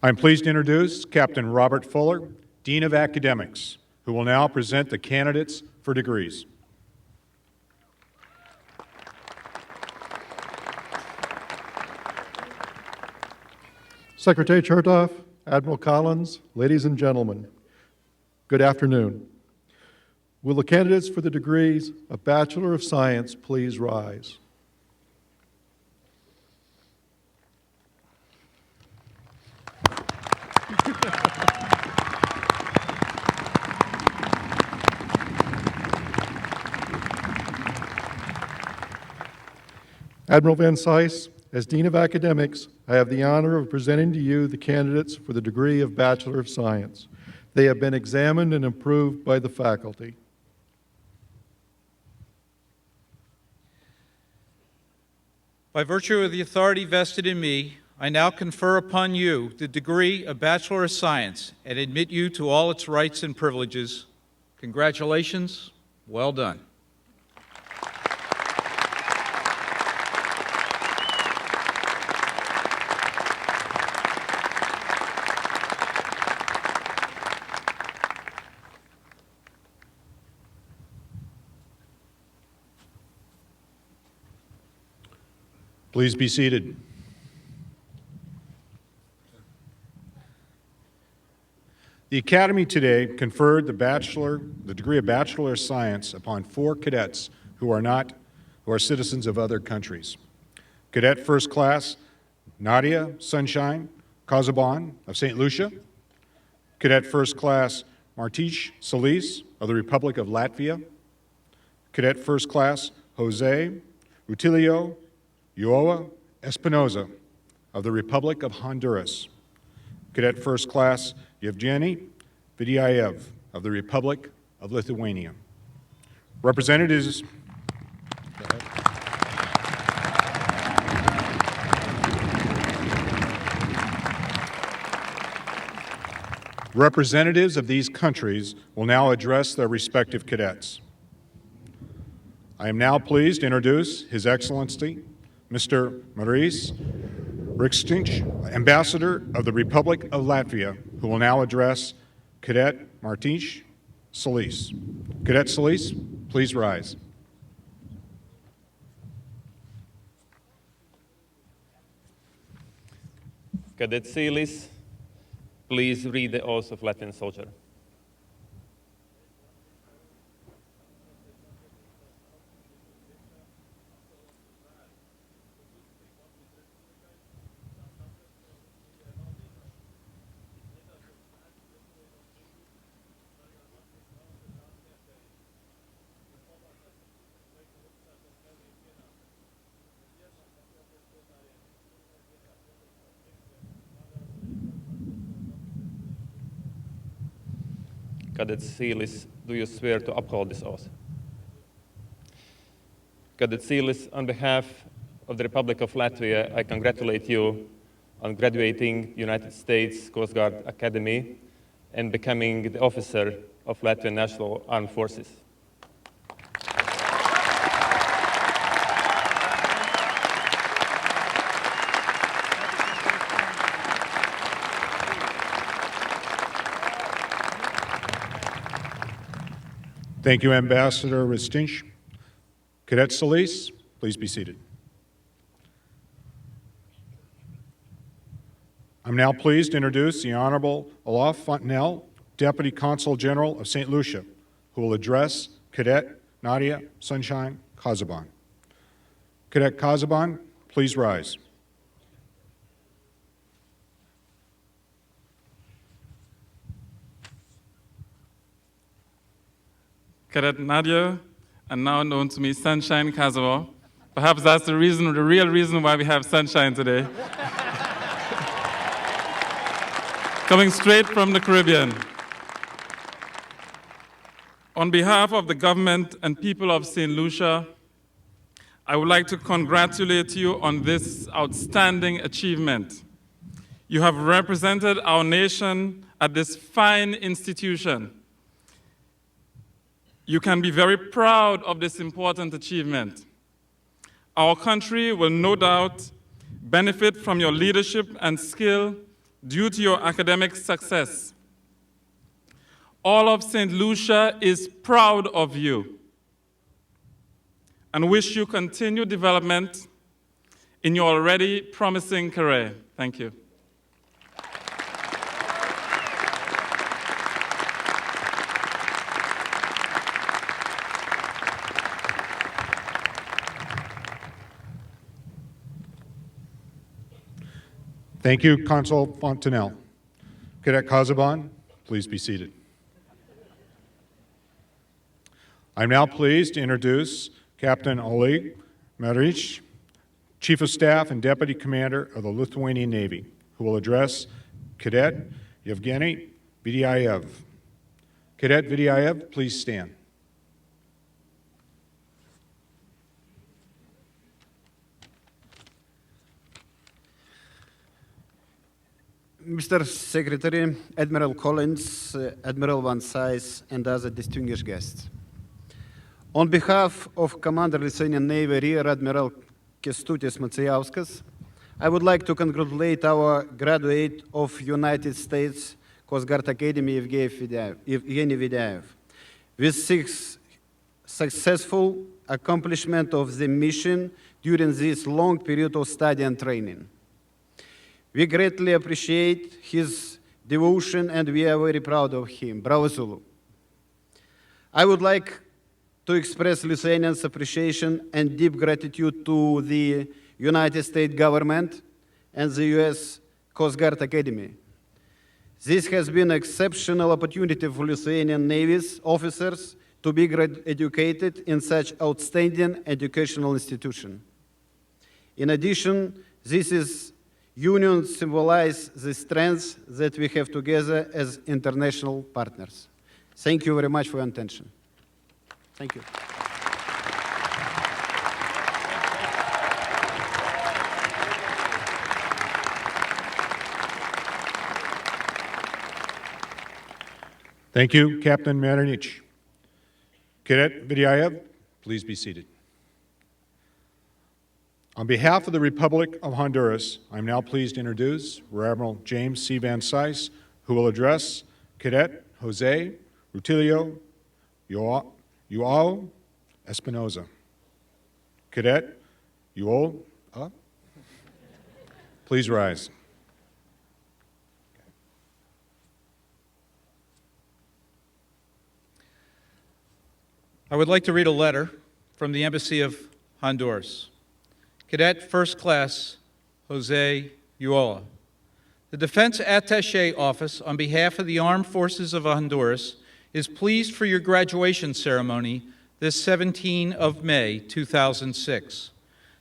I'm pleased to introduce Captain Robert Fuller, Dean of Academics, who will now present the candidates for degrees. Secretary Chertoff, Admiral Collins, ladies and gentlemen, good afternoon. Will the candidates for the degrees of Bachelor of Science please rise? Admiral Van Cise, as Dean of Academics, I have the honor of presenting to you the candidates for the degree of Bachelor of Science. They have been examined and approved by the faculty. By virtue of the authority vested in me, I now confer upon you the degree of Bachelor of Science and admit you to all its rights and privileges. Congratulations. Well done. Please be seated. The Academy today conferred the degree of Bachelor of Science upon 4 cadets who are citizens of other countries. Cadet First Class Nadia Sunshine Kazaban of St. Lucia, Cadet First Class Martish Solis of the Republic of Latvia, Cadet First Class Jose Rutilio Ulloa Espinoza of the Republic of Honduras, Cadet First Class Yevgeny Vidyaev of the Republic of Lithuania. Representatives of these countries will now address their respective cadets. I am now pleased to introduce His Excellency Mr. Maurice Rikstink, Ambassador of the Republic of Latvia, who will now address Cadet Martish Solis. Cadet Solis, please rise. Cadet Solis, please read the oath of Latvian soldier. Cadet Solis, do you swear to uphold this oath? Cadet Solis, on behalf of the Republic of Latvia, I congratulate you on graduating United States Coast Guard Academy and becoming the officer of Latvian National Armed Forces. Thank you, Ambassador Rikstink. Cadet Solis, please be seated. I'm now pleased to introduce the Honorable Olaf Fontenelle, Deputy Consul General of St. Lucia, who will address Cadet Nadia Sunshine Kazaban. Cadet Kazaban, please rise. Cadet Nadia, and now known to me, Sunshine Kazawa. Perhaps that's the real reason why we have sunshine today. Coming straight from the Caribbean. On behalf of the government and people of St. Lucia, I would like to congratulate you on this outstanding achievement. You have represented our nation at this fine institution. You can be very proud of this important achievement. Our country will no doubt benefit from your leadership and skill due to your academic success. All of St. Lucia is proud of you and wish you continued development in your already promising career. Thank you. Thank you, Consul Fontenelle. Cadet Kazaban, please be seated. I'm now pleased to introduce Captain Oleg Maric, Chief of Staff and Deputy Commander of the Lithuanian Navy, who will address Cadet Yevgeny Vidyayev. Cadet Vidyayev, please stand. Mr. Secretary, Admiral Collins, Admiral Van Cise, and other distinguished guests. On behalf of Commander Lithuanian Navy Rear Admiral Kęstutis Macijauskas, I would like to congratulate our graduate of United States Coast Guard Academy, Evgeny Vidyayev, with 6 successful accomplishment of the mission during this long period of study and training. We greatly appreciate his devotion and we are very proud of him. Bravo Zulu. I would like to express Lithuanians' appreciation and deep gratitude to the United States government and the U.S. Coast Guard Academy. This has been an exceptional opportunity for Lithuanian Navy's officers to be educated in such outstanding educational institution. In addition, this union symbolizes the strengths that we have together as international partners. Thank you very much for your attention. Thank you. Thank you, Captain Metternich. Cadet Vidyayev, please be seated. On behalf of the Republic of Honduras, I'm now pleased to introduce Rear Admiral James C. Van Cise, who will address Cadet Jose Rutilio Joao Espinoza. Cadet Joao, please rise. I would like to read a letter from the Embassy of Honduras. Cadet First Class Jose Ulloa. The Defense Attaché Office, on behalf of the Armed Forces of Honduras, is pleased for your graduation ceremony this 17 of May, 2006.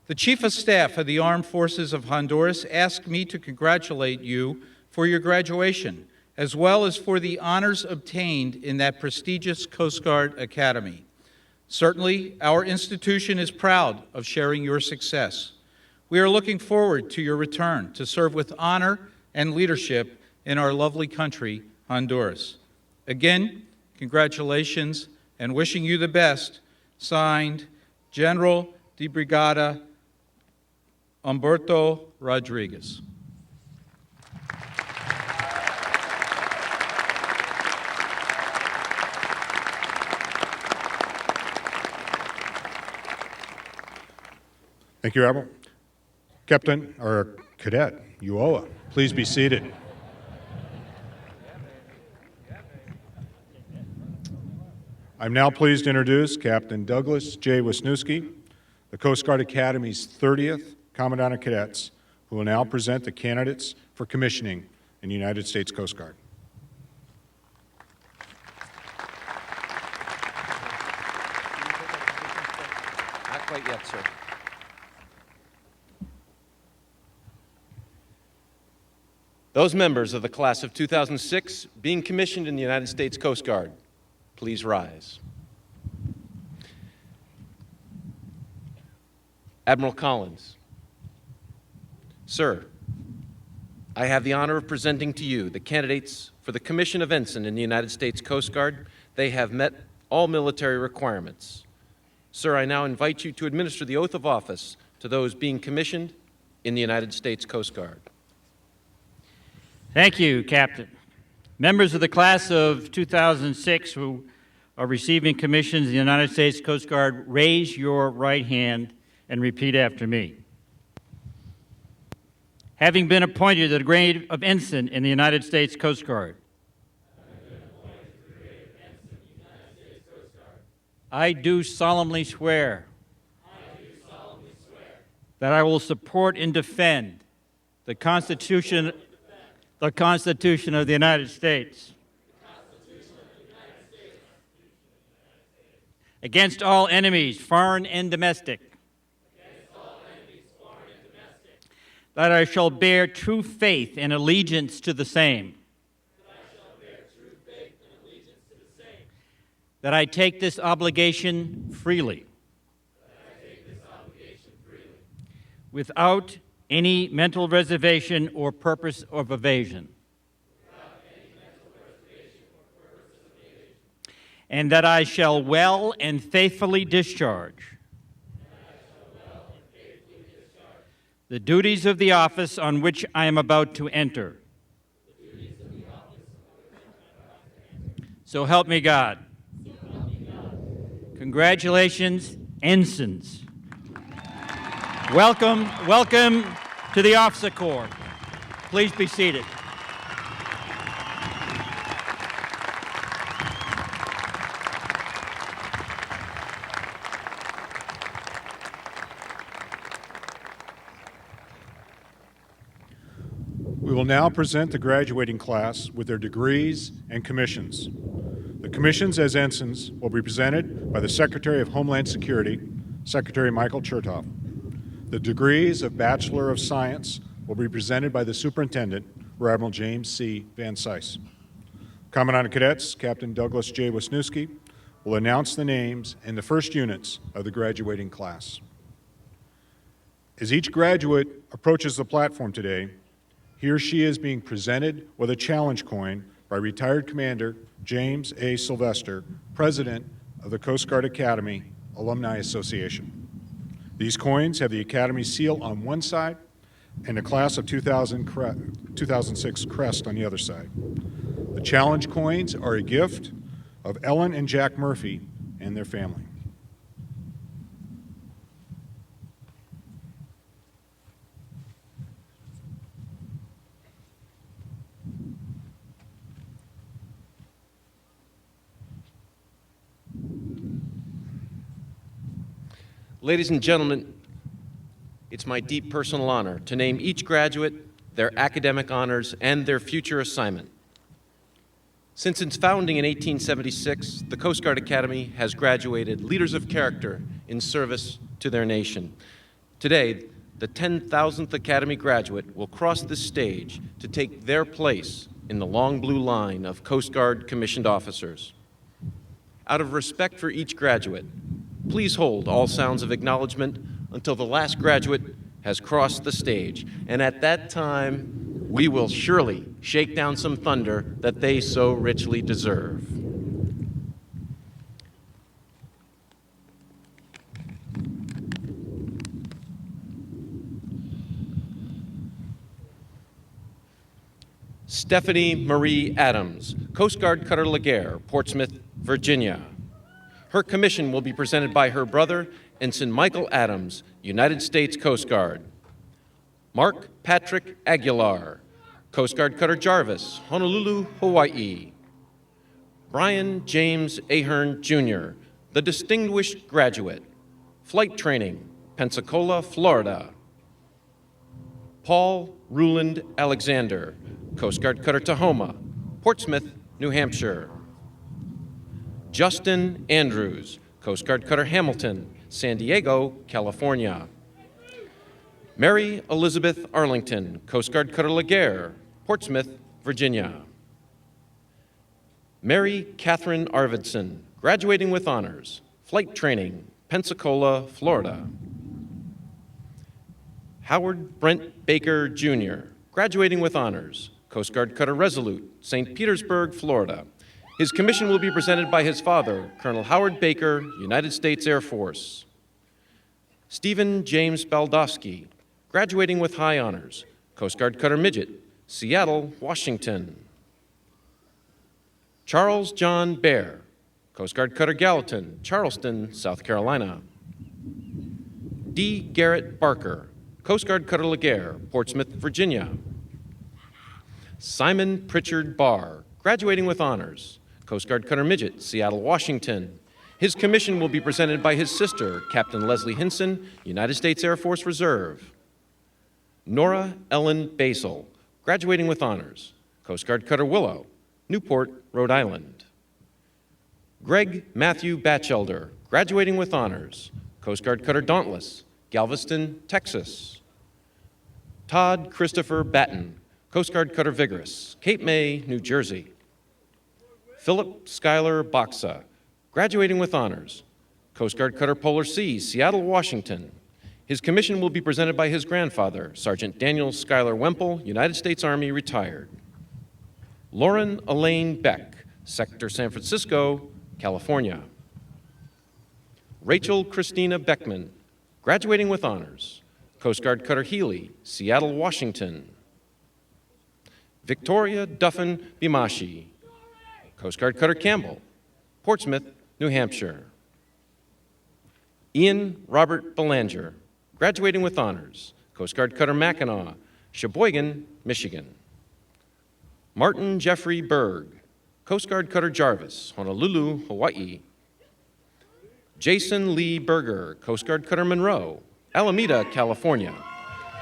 The Chief of Staff of the Armed Forces of Honduras asked me to congratulate you for your graduation, as well as for the honors obtained in that prestigious Coast Guard Academy. Certainly, our institution is proud of sharing your success. We are looking forward to your return to serve with honor and leadership in our lovely country, Honduras. Again, congratulations and wishing you the best. Signed, General de Brigada Humberto Rodriguez. Thank you, Admiral. Captain, or Cadet Ulloa, please be seated. I'm now pleased to introduce Captain Douglas J. Wisniewski, the Coast Guard Academy's 30th Commandant of Cadets, who will now present the candidates for commissioning in the United States Coast Guard. Not quite yet, sir. Those members of the class of 2006 being commissioned in the United States Coast Guard, please rise. Admiral Collins. Sir, I have the honor of presenting to you the candidates for the commission of ensign in the United States Coast Guard. They have met all military requirements. Sir, I now invite you to administer the oath of office to those being commissioned in the United States Coast Guard. Thank you, Captain. Members of the class of 2006 who are receiving commissions in the United States Coast Guard, raise your right hand and repeat after me. Having been appointed to the grade of ensign in the United States Coast Guard, I do solemnly swear that I will support and defend the Constitution of the United States against all enemies, foreign and domestic, that I shall bear true faith and allegiance to the same, that I take this obligation freely, without any mental reservation or purpose of evasion, and that I shall well and faithfully discharge the duties of the office on which I am about to enter. So help me God. Congratulations, ensigns. Welcome to the Officer Corps. Please be seated. We will now present the graduating class with their degrees and commissions. The commissions as ensigns will be presented by the Secretary of Homeland Security, Secretary Michael Chertoff. The degrees of Bachelor of Science will be presented by the Superintendent, Rear Admiral James C. Van Cise. Commandant of Cadets, Captain Douglas J. Wisniewski, will announce the names and the first units of the graduating class. As each graduate approaches the platform today, he or she is being presented with a challenge coin by retired Commander James A. Sylvester, President of the Coast Guard Academy Alumni Association. These coins have the Academy seal on one side and a Class of 2006 crest on the other side. The challenge coins are a gift of Ellen and Jack Murphy and their family. Ladies and gentlemen, it's my deep personal honor to name each graduate, their academic honors, and their future assignment. Since its founding in 1876, the Coast Guard Academy has graduated leaders of character in service to their nation. Today, the 10,000th Academy graduate will cross this stage to take their place in the long blue line of Coast Guard commissioned officers. Out of respect for each graduate, please hold all sounds of acknowledgement until the last graduate has crossed the stage. And at that time, we will surely shake down some thunder that they so richly deserve. Stephanie Marie Adams, Coast Guard Cutter Laguerre, Portsmouth, Virginia. Her commission will be presented by her brother, Ensign Michael Adams, United States Coast Guard. Mark Patrick Aguilar, Coast Guard Cutter Jarvis, Honolulu, Hawaii. Brian James Ahern, Jr., the distinguished graduate, Flight Training, Pensacola, Florida. Paul Ruland Alexander, Coast Guard Cutter Tahoma, Portsmouth, New Hampshire. Justin Andrews, Coast Guard Cutter Hamilton, San Diego, California. Mary Elizabeth Arlington, Coast Guard Cutter Laguerre, Portsmouth, Virginia. Mary Catherine Arvidsson, graduating with honors, Flight Training, Pensacola, Florida. Howard Brent Baker, Jr., graduating with honors, Coast Guard Cutter Resolute, St. Petersburg, Florida. His commission will be presented by his father, Colonel Howard Baker, United States Air Force. Stephen James Baldowski, graduating with high honors, Coast Guard Cutter Midget, Seattle, Washington. Charles John Bear, Coast Guard Cutter Gallatin, Charleston, South Carolina. D. Garrett Barker, Coast Guard Cutter Laguerre, Portsmouth, Virginia. Simon Pritchard Barr, graduating with honors, Coast Guard Cutter Midget, Seattle, Washington. His commission will be presented by his sister, Captain Leslie Hinson, United States Air Force Reserve. Nora Ellen Basil, graduating with honors, Coast Guard Cutter Willow, Newport, Rhode Island. Greg Matthew Batchelder, graduating with honors, Coast Guard Cutter Dauntless, Galveston, Texas. Todd Christopher Batten, Coast Guard Cutter Vigorous, Cape May, New Jersey. Philip Schuyler Boxa, Graduating with honors, Coast Guard Cutter Polar Sea, Seattle, Washington. His commission will be presented by his grandfather, Sergeant Daniel Schuyler Wemple, United States Army, retired. Lauren Elaine Beck, Sector San Francisco, California. Rachel Christina Beckman, graduating with honors, Coast Guard Cutter Healy, Seattle, Washington. Victoria Duffin Bimashi, Coast Guard Cutter Campbell, Portsmouth, New Hampshire. Ian Robert Belanger, graduating with honors, Coast Guard Cutter Mackinac, Sheboygan, Michigan. Martin Jeffrey Berg, Coast Guard Cutter Jarvis, Honolulu, Hawaii. Jason Lee Berger, Coast Guard Cutter Monroe, Alameda, California.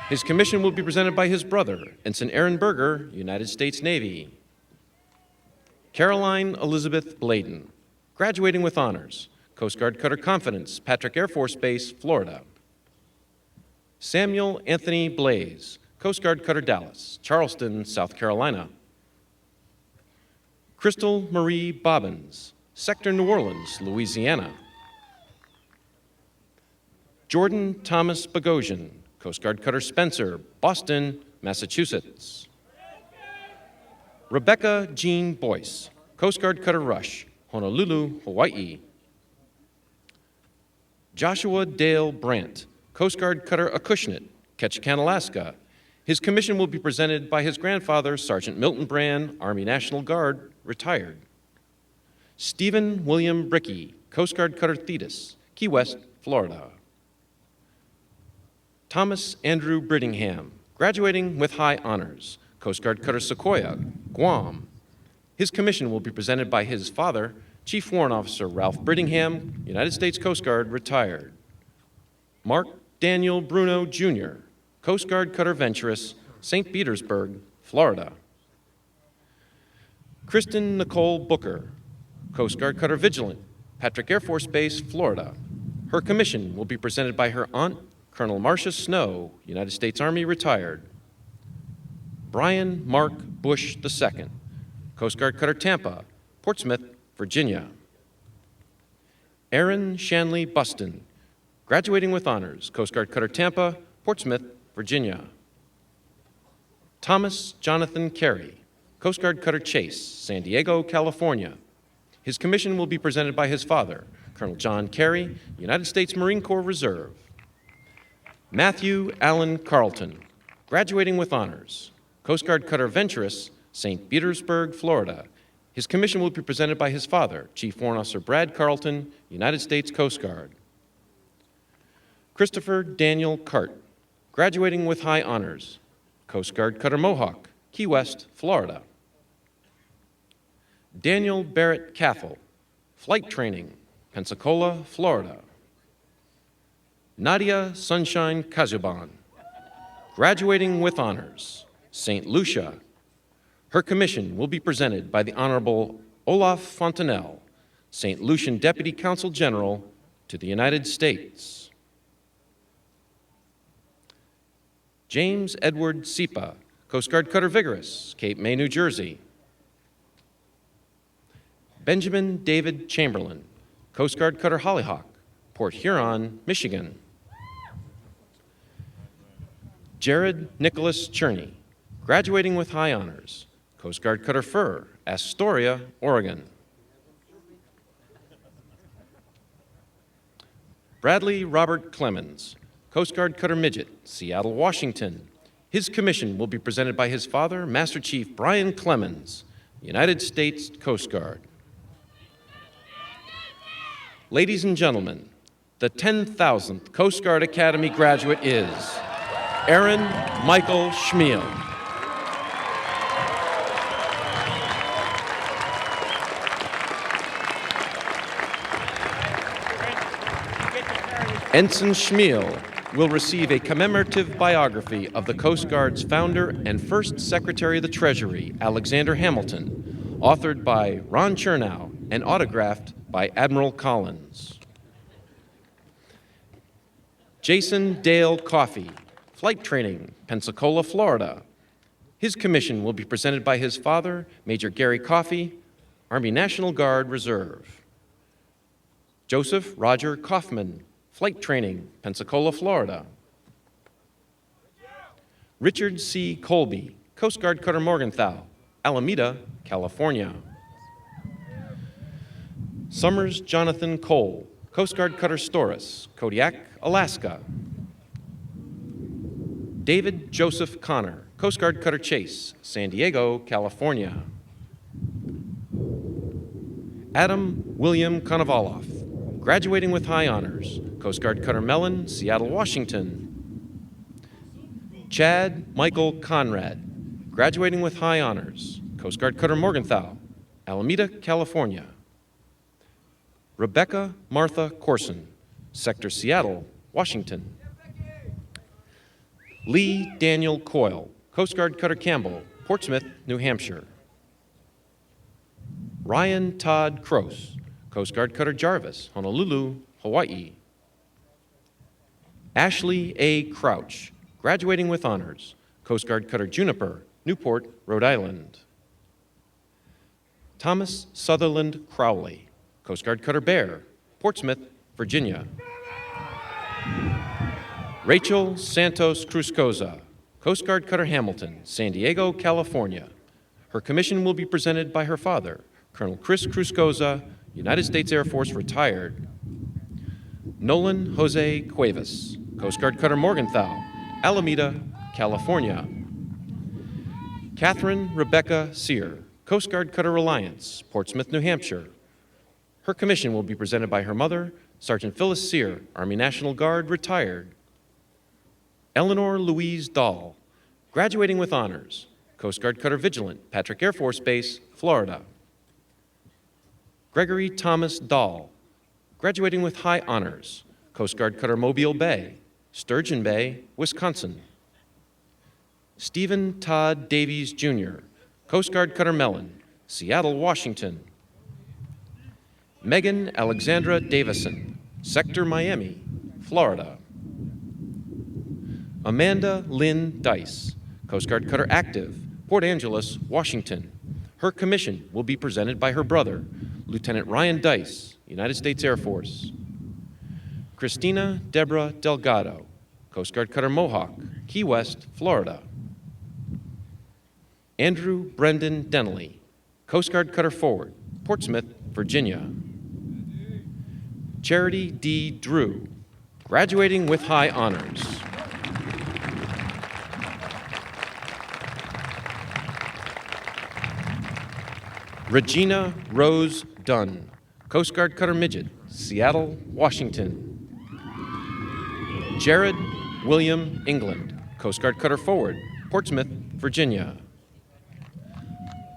His commission will be presented by his brother, Ensign Aaron Berger, United States Navy. Caroline Elizabeth Bladen, graduating with honors, Coast Guard Cutter Confidence, Patrick Air Force Base, Florida. Samuel Anthony Blaze, Coast Guard Cutter Dallas, Charleston, South Carolina. Crystal Marie Bobbins, Sector New Orleans, Louisiana. Jordan Thomas Bogosian, Coast Guard Cutter Spencer, Boston, Massachusetts. Rebecca Jean Boyce, Coast Guard Cutter Rush, Honolulu, Hawaii. Joshua Dale Brandt, Coast Guard Cutter Acushnet, Ketchikan, Alaska. His commission will be presented by his grandfather, Sergeant Milton Brand, Army National Guard, retired. Stephen William Brickey, Coast Guard Cutter Thetis, Key West, Florida. Thomas Andrew Brittingham, graduating with high honors, Coast Guard Cutter Sequoia, Guam. His commission will be presented by his father, Chief Warrant Officer Ralph Brittingham, United States Coast Guard, retired. Mark Daniel Bruno, Jr., Coast Guard Cutter Venturous, St. Petersburg, Florida. Kristen Nicole Booker, Coast Guard Cutter Vigilant, Patrick Air Force Base, Florida. Her commission will be presented by her aunt, Colonel Marcia Snow, United States Army, retired. Brian Mark Bush II, Coast Guard Cutter Tampa, Portsmouth, Virginia. Aaron Shanley Buston, graduating with honors, Coast Guard Cutter Tampa, Portsmouth, Virginia. Thomas Jonathan Carey, Coast Guard Cutter Chase, San Diego, California. His commission will be presented by his father, Colonel John Carey, United States Marine Corps Reserve. Matthew Allen Carlton, graduating with honors, Coast Guard Cutter Venturous, St. Petersburg, Florida. His commission will be presented by his father, Chief Warrant Officer Brad Carlton, United States Coast Guard. Christopher Daniel Cart, graduating with high honors, Coast Guard Cutter Mohawk, Key West, Florida. Daniel Barrett Cathell, flight training, Pensacola, Florida. Nadia Sunshine Kazuban, graduating with honors, St. Lucia. Her commission will be presented by the Honorable Olaf Fontanelle, St. Lucian Deputy Consul General to the United States. James Edward Sipa, Coast Guard Cutter Vigorous, Cape May, New Jersey. Benjamin David Chamberlain, Coast Guard Cutter Hollyhock, Port Huron, Michigan. Jared Nicholas Cherney, graduating with high honors, Coast Guard Cutter Fur, Astoria, Oregon. Bradley Robert Clemens, Coast Guard Cutter Midget, Seattle, Washington. His commission will be presented by his father, Master Chief Brian Clemens, United States Coast Guard. Ladies and gentlemen, the 10,000th Coast Guard Academy graduate is Aaron Michael Schmiel. Ensign Schmiel will receive a commemorative biography of the Coast Guard's founder and first Secretary of the Treasury, Alexander Hamilton, authored by Ron Chernow and autographed by Admiral Collins. Jason Dale Coffey, flight training, Pensacola, Florida. His commission will be presented by his father, Major Gary Coffey, Army National Guard Reserve. Joseph Roger Kaufman, Flight Training, Pensacola, Florida. Richard C. Colby, Coast Guard Cutter Morgenthau, Alameda, California. Summers Jonathan Cole, Coast Guard Cutter Storis, Kodiak, Alaska. David Joseph Connor, Coast Guard Cutter Chase, San Diego, California. Adam William Konovalov, graduating with high honors, Coast Guard Cutter Mellon, Seattle, Washington. Chad Michael Conrad, graduating with high honors, Coast Guard Cutter Morgenthau, Alameda, California. Rebecca Martha Corson, Sector Seattle, Washington. Lee Daniel Coyle, Coast Guard Cutter Campbell, Portsmouth, New Hampshire. Ryan Todd Cross, Coast Guard Cutter Jarvis, Honolulu, Hawaii. Ashley A. Crouch, graduating with honors, Coast Guard Cutter Juniper, Newport, Rhode Island. Thomas Sutherland Crowley, Coast Guard Cutter Bear, Portsmouth, Virginia. Rachel Santos Cruzcoza, Coast Guard Cutter Hamilton, San Diego, California. Her commission will be presented by her father, Colonel Chris Cruzcoza, United States Air Force, retired. Nolan Jose Cuevas, Coast Guard Cutter Morgenthau, Alameda, California. Catherine Rebecca Sear, Coast Guard Cutter Reliance, Portsmouth, New Hampshire. Her commission will be presented by her mother, Sergeant Phyllis Sear, Army National Guard, retired. Eleanor Louise Dahl, graduating with honors, Coast Guard Cutter Vigilant, Patrick Air Force Base, Florida. Gregory Thomas Dahl, graduating with high honors, Coast Guard Cutter Mobile Bay, Sturgeon Bay, Wisconsin. Stephen Todd Davies, Jr., Coast Guard Cutter Mellon, Seattle, Washington. Megan Alexandra Davison, Sector Miami, Florida. Amanda Lynn Dice, Coast Guard Cutter Active, Port Angeles, Washington. Her commission will be presented by her brother, Lieutenant Ryan Dice, United States Air Force. Christina Deborah Delgado, Coast Guard Cutter Mohawk, Key West, Florida. Andrew Brendan Denley, Coast Guard Cutter Forward, Portsmouth, Virginia. Charity D. Drew, graduating with high honors. Regina Rose Dunn, Coast Guard Cutter Midget, Seattle, Washington. Jared William England, Coast Guard Cutter Forward, Portsmouth, Virginia.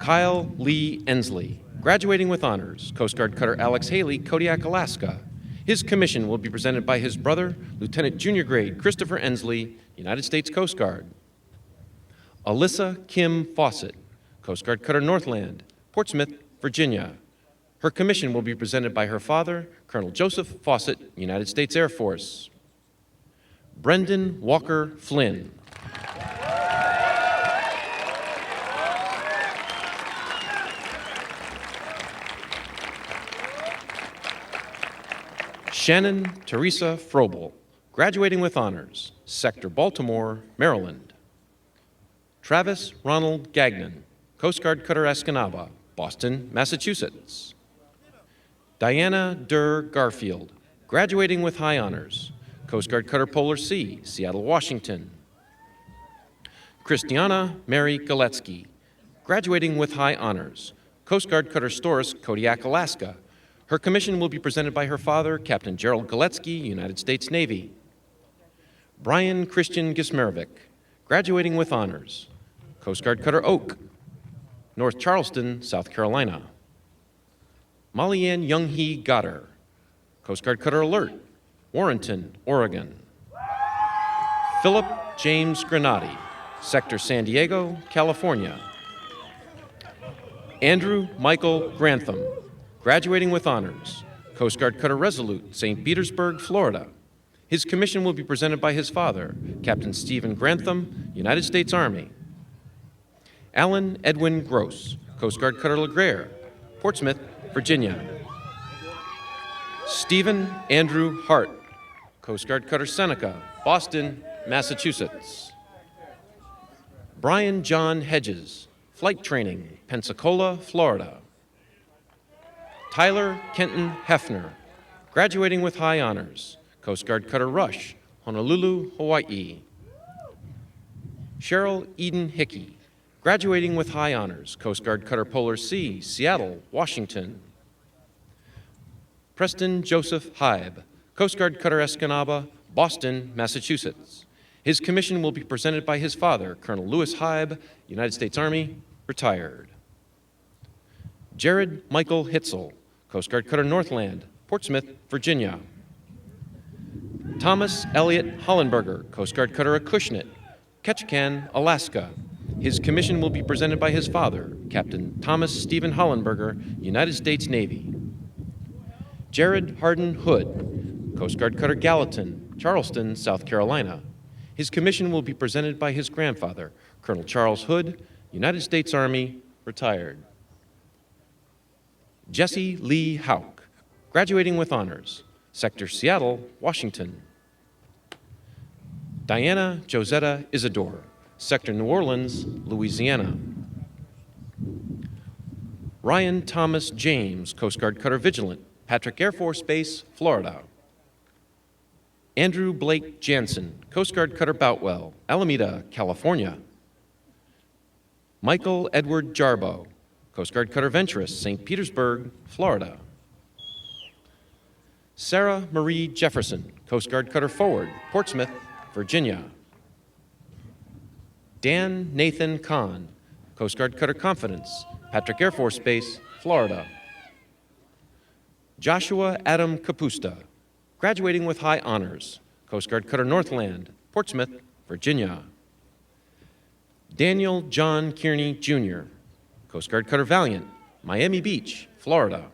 Kyle Lee Ensley, graduating with honors, Coast Guard Cutter Alex Haley, Kodiak, Alaska. His commission will be presented by his brother, Lieutenant Junior Grade Christopher Ensley, United States Coast Guard. Alyssa Kim Fawcett, Coast Guard Cutter Northland, Portsmouth, Virginia. Her commission will be presented by her father, Colonel Joseph Fawcett, United States Air Force. Brendan Walker Flynn. Shannon Teresa Frobel, graduating with honors, Sector Baltimore, Maryland. Travis Ronald Gagnon, Coast Guard Cutter Escanaba, Boston, Massachusetts. Diana Durr Garfield, graduating with high honors, Coast Guard Cutter Polar Sea, Seattle, Washington. Christiana Mary Galetsky, graduating with high honors, Coast Guard Cutter Storis, Kodiak, Alaska. Her commission will be presented by her father, Captain Gerald Galetsky, United States Navy. Brian Christian Gismerovic, graduating with honors, Coast Guard Cutter Oak, North Charleston, South Carolina. Molly Ann Young-hee Goddard, Coast Guard Cutter Alert, Warrenton, Oregon. Philip James Granati, Sector San Diego, California. Andrew Michael Grantham, graduating with honors, Coast Guard Cutter Resolute, St. Petersburg, Florida. His commission will be presented by his father, Captain Stephen Grantham, United States Army. Alan Edwin Gross, Coast Guard Cutter LeGraire, Portsmouth, Virginia. Stephen Andrew Hart, Coast Guard Cutter Seneca, Boston, Massachusetts. Brian John Hedges, Flight Training, Pensacola, Florida. Tyler Kenton Hefner, graduating with high honors, Coast Guard Cutter Rush, Honolulu, Hawaii. Cheryl Eden Hickey, graduating with high honors, Coast Guard Cutter Polar Sea, Seattle, Washington. Preston Joseph Hybe, Coast Guard Cutter Escanaba, Boston, Massachusetts. His commission will be presented by his father, Colonel Lewis Hybe, United States Army, retired. Jared Michael Hitzel, Coast Guard Cutter Northland, Portsmouth, Virginia. Thomas Elliott Hollenberger, Coast Guard Cutter Acushnet, Ketchikan, Alaska. His commission will be presented by his father, Captain Thomas Stephen Hollenberger, United States Navy. Jared Hardin Hood, Coast Guard Cutter Gallatin, Charleston, South Carolina. His commission will be presented by his grandfather, Colonel Charles Hood, United States Army, retired. Jesse Lee Hauk, graduating with honors, Sector Seattle, Washington. Diana Josetta Isidore, Sector New Orleans, Louisiana. Ryan Thomas James, Coast Guard Cutter Vigilant, Patrick Air Force Base, Florida. Andrew Blake Jansen, Coast Guard Cutter Boutwell, Alameda, California. Michael Edward Jarbo, Coast Guard Cutter Venturous, St. Petersburg, Florida. Sarah Marie Jefferson, Coast Guard Cutter Forward, Portsmouth, Virginia. Dan Nathan Kahn, Coast Guard Cutter Confidence, Patrick Air Force Base, Florida. Joshua Adam Kapusta, graduating with high honors, Coast Guard Cutter Northland, Portsmouth, Virginia. Daniel John Kearney, Jr., Coast Guard Cutter Valiant, Miami Beach, Florida.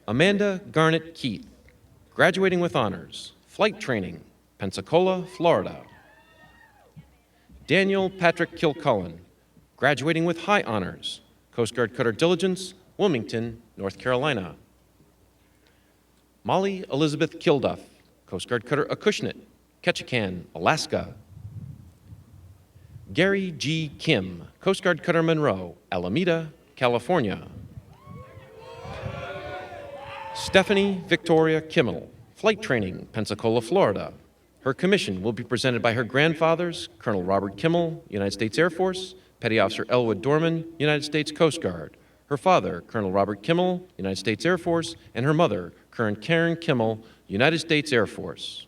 Amanda Garnett Keith, graduating with honors, Flight Training, Pensacola, Florida. Daniel Patrick Kilcullen, graduating with high honors, Coast Guard Cutter Diligence, Wilmington, North Carolina. Molly Elizabeth Kilduff, Coast Guard Cutter Acushnet, Ketchikan, Alaska. Gary G. Kim, Coast Guard Cutter Monroe, Alameda, California. Stephanie Victoria Kimmel, Flight Training, Pensacola, Florida. Her commission will be presented by her grandfathers, Colonel Robert Kimmel, United States Air Force, Petty Officer Elwood Dorman, United States Coast Guard. Her father, Colonel Robert Kimmel, United States Air Force, and her mother, Colonel Karen Kimmel, United States Air Force.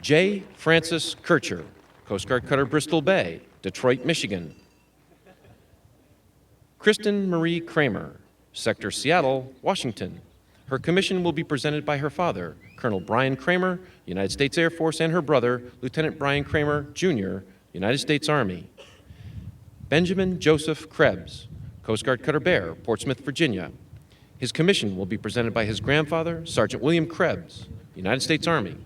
J. Francis Kircher, Coast Guard Cutter Bristol Bay, Detroit, Michigan. Kristen Marie Kramer, Sector Seattle, Washington. Her commission will be presented by her father, Colonel Brian Kramer, United States Air Force, and her brother, Lieutenant Brian Kramer, Jr., United States Army. Benjamin Joseph Krebs, Coast Guard Cutter Bear, Portsmouth, Virginia. His commission will be presented by his grandfather, Sergeant William Krebs, United States Army.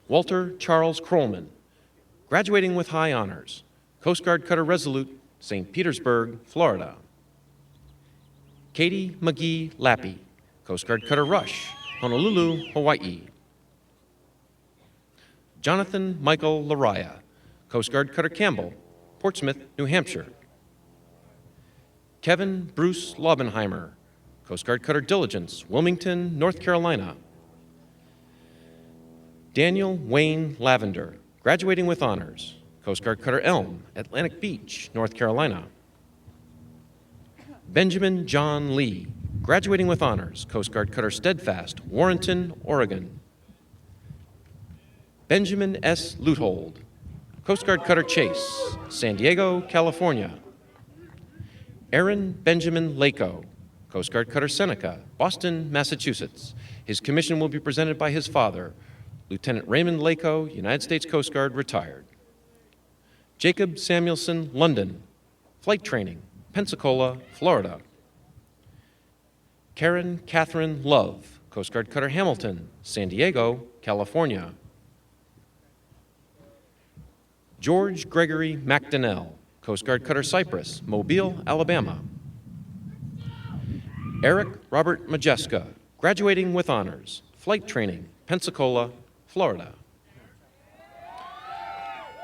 Walter Charles Krollman, graduating with high honors, Coast Guard Cutter Resolute, St. Petersburg, Florida. Katie McGee Lappy, Coast Guard Cutter Rush, Honolulu, Hawaii. Jonathan Michael Laraya, Coast Guard Cutter Campbell, Portsmouth, New Hampshire. Kevin Bruce Laubenheimer, Coast Guard Cutter Diligence, Wilmington, North Carolina. Daniel Wayne Lavender, graduating with honors, Coast Guard Cutter Elm, Atlantic Beach, North Carolina. Benjamin John Lee, graduating with honors, Coast Guard Cutter Steadfast, Warrenton, Oregon. Benjamin S. Luthold, Coast Guard Cutter Chase, San Diego, California. Aaron Benjamin Lako, Coast Guard Cutter Seneca, Boston, Massachusetts. His commission will be presented by his father, Lieutenant Raymond Lako, United States Coast Guard, retired. Jacob Samuelson London, Flight Training, Pensacola, Florida. Karen Catherine Love, Coast Guard Cutter Hamilton, San Diego, California. George Gregory McDonnell, Coast Guard Cutter Cypress, Mobile, Alabama. Eric Robert Majeska, graduating with honors, flight training, Pensacola, Florida.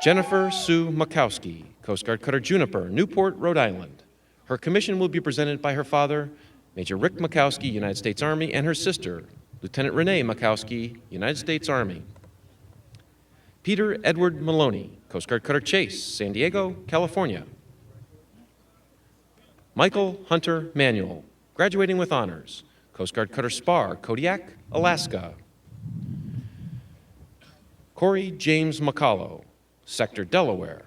Jennifer Sue Makowski, Coast Guard Cutter Juniper, Newport, Rhode Island. Her commission will be presented by her father, Major Rick Makowski, United States Army, and her sister, Lieutenant Renee Makowski, United States Army. Peter Edward Maloney, Coast Guard Cutter Chase, San Diego, California. Michael Hunter Manuel, graduating with honors, Coast Guard Cutter Spar, Kodiak, Alaska. Corey James McCullough, Sector Delaware.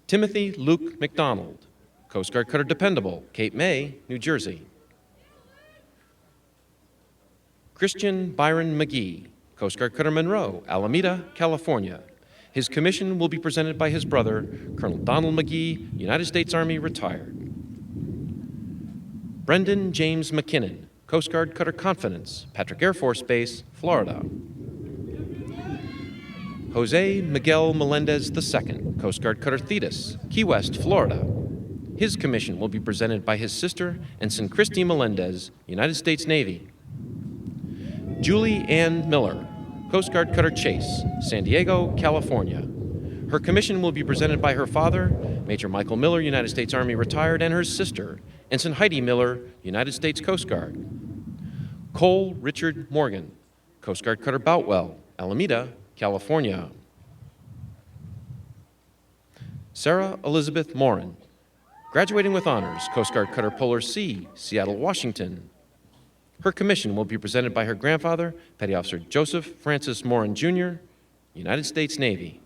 Timothy Luke McDonald, Coast Guard Cutter Dependable, Cape May, New Jersey. Christian Byron McGee, Coast Guard Cutter Monroe, Alameda, California. His commission will be presented by his brother, Colonel Donald McGee, United States Army, retired. Brendan James McKinnon, Coast Guard Cutter Confidence, Patrick Air Force Base, Florida. Jose Miguel Melendez II, Coast Guard Cutter Thetis, Key West, Florida. His commission will be presented by his sister, Ensign Christy Melendez, United States Navy. Julie Ann Miller, Coast Guard Cutter Chase, San Diego, California. Her commission will be presented by her father, Major Michael Miller, United States Army, retired, and her sister, Ensign Heidi Miller, United States Coast Guard. Cole Richard Morgan, Coast Guard Cutter Boutwell, Alameda, California. Sarah Elizabeth Morin, graduating with honors, Coast Guard Cutter Polar Sea, Seattle, Washington. Her commission will be presented by her grandfather, Petty Officer Joseph Francis Morin, Jr., United States Navy.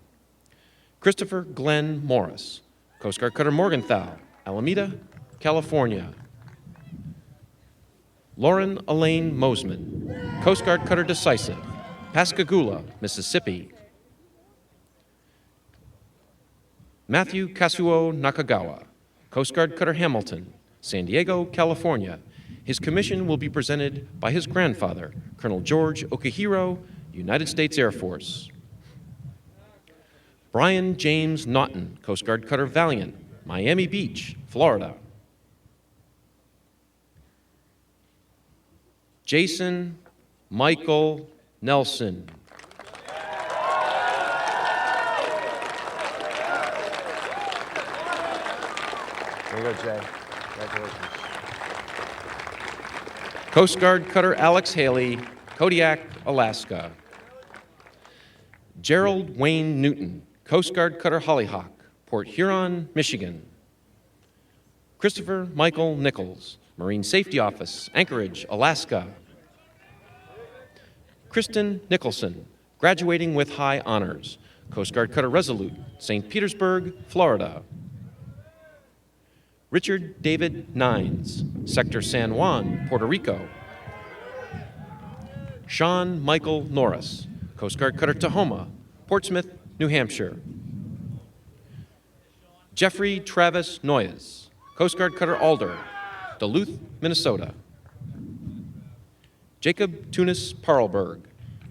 Christopher Glenn Morris, Coast Guard Cutter Morgenthau, Alameda, California. Lauren Elaine Mosman, Coast Guard Cutter Decisive, Pascagoula, Mississippi. Matthew Kasuo Nakagawa, Coast Guard Cutter Hamilton, San Diego, California. His commission will be presented by his grandfather, Colonel George Okihiro, United States Air Force. Brian James Naughton, Coast Guard Cutter Valiant, Miami Beach, Florida. Jason Michael Nelson. There you go, Jay. Congratulations. Coast Guard Cutter Alex Haley, Kodiak, Alaska. Gerald Wayne Newton, Coast Guard Cutter Hollyhock, Port Huron, Michigan. Christopher Michael Nichols, Marine Safety Office, Anchorage, Alaska. Kristen Nicholson, graduating with high honors, Coast Guard Cutter Resolute, St. Petersburg, Florida. Richard David Nines, Sector San Juan, Puerto Rico. Sean Michael Norris, Coast Guard Cutter Tahoma, Portsmouth, New Hampshire. Jeffrey Travis Noyes, Coast Guard Cutter Alder, Duluth, Minnesota. Jacob Tunis Parlberg,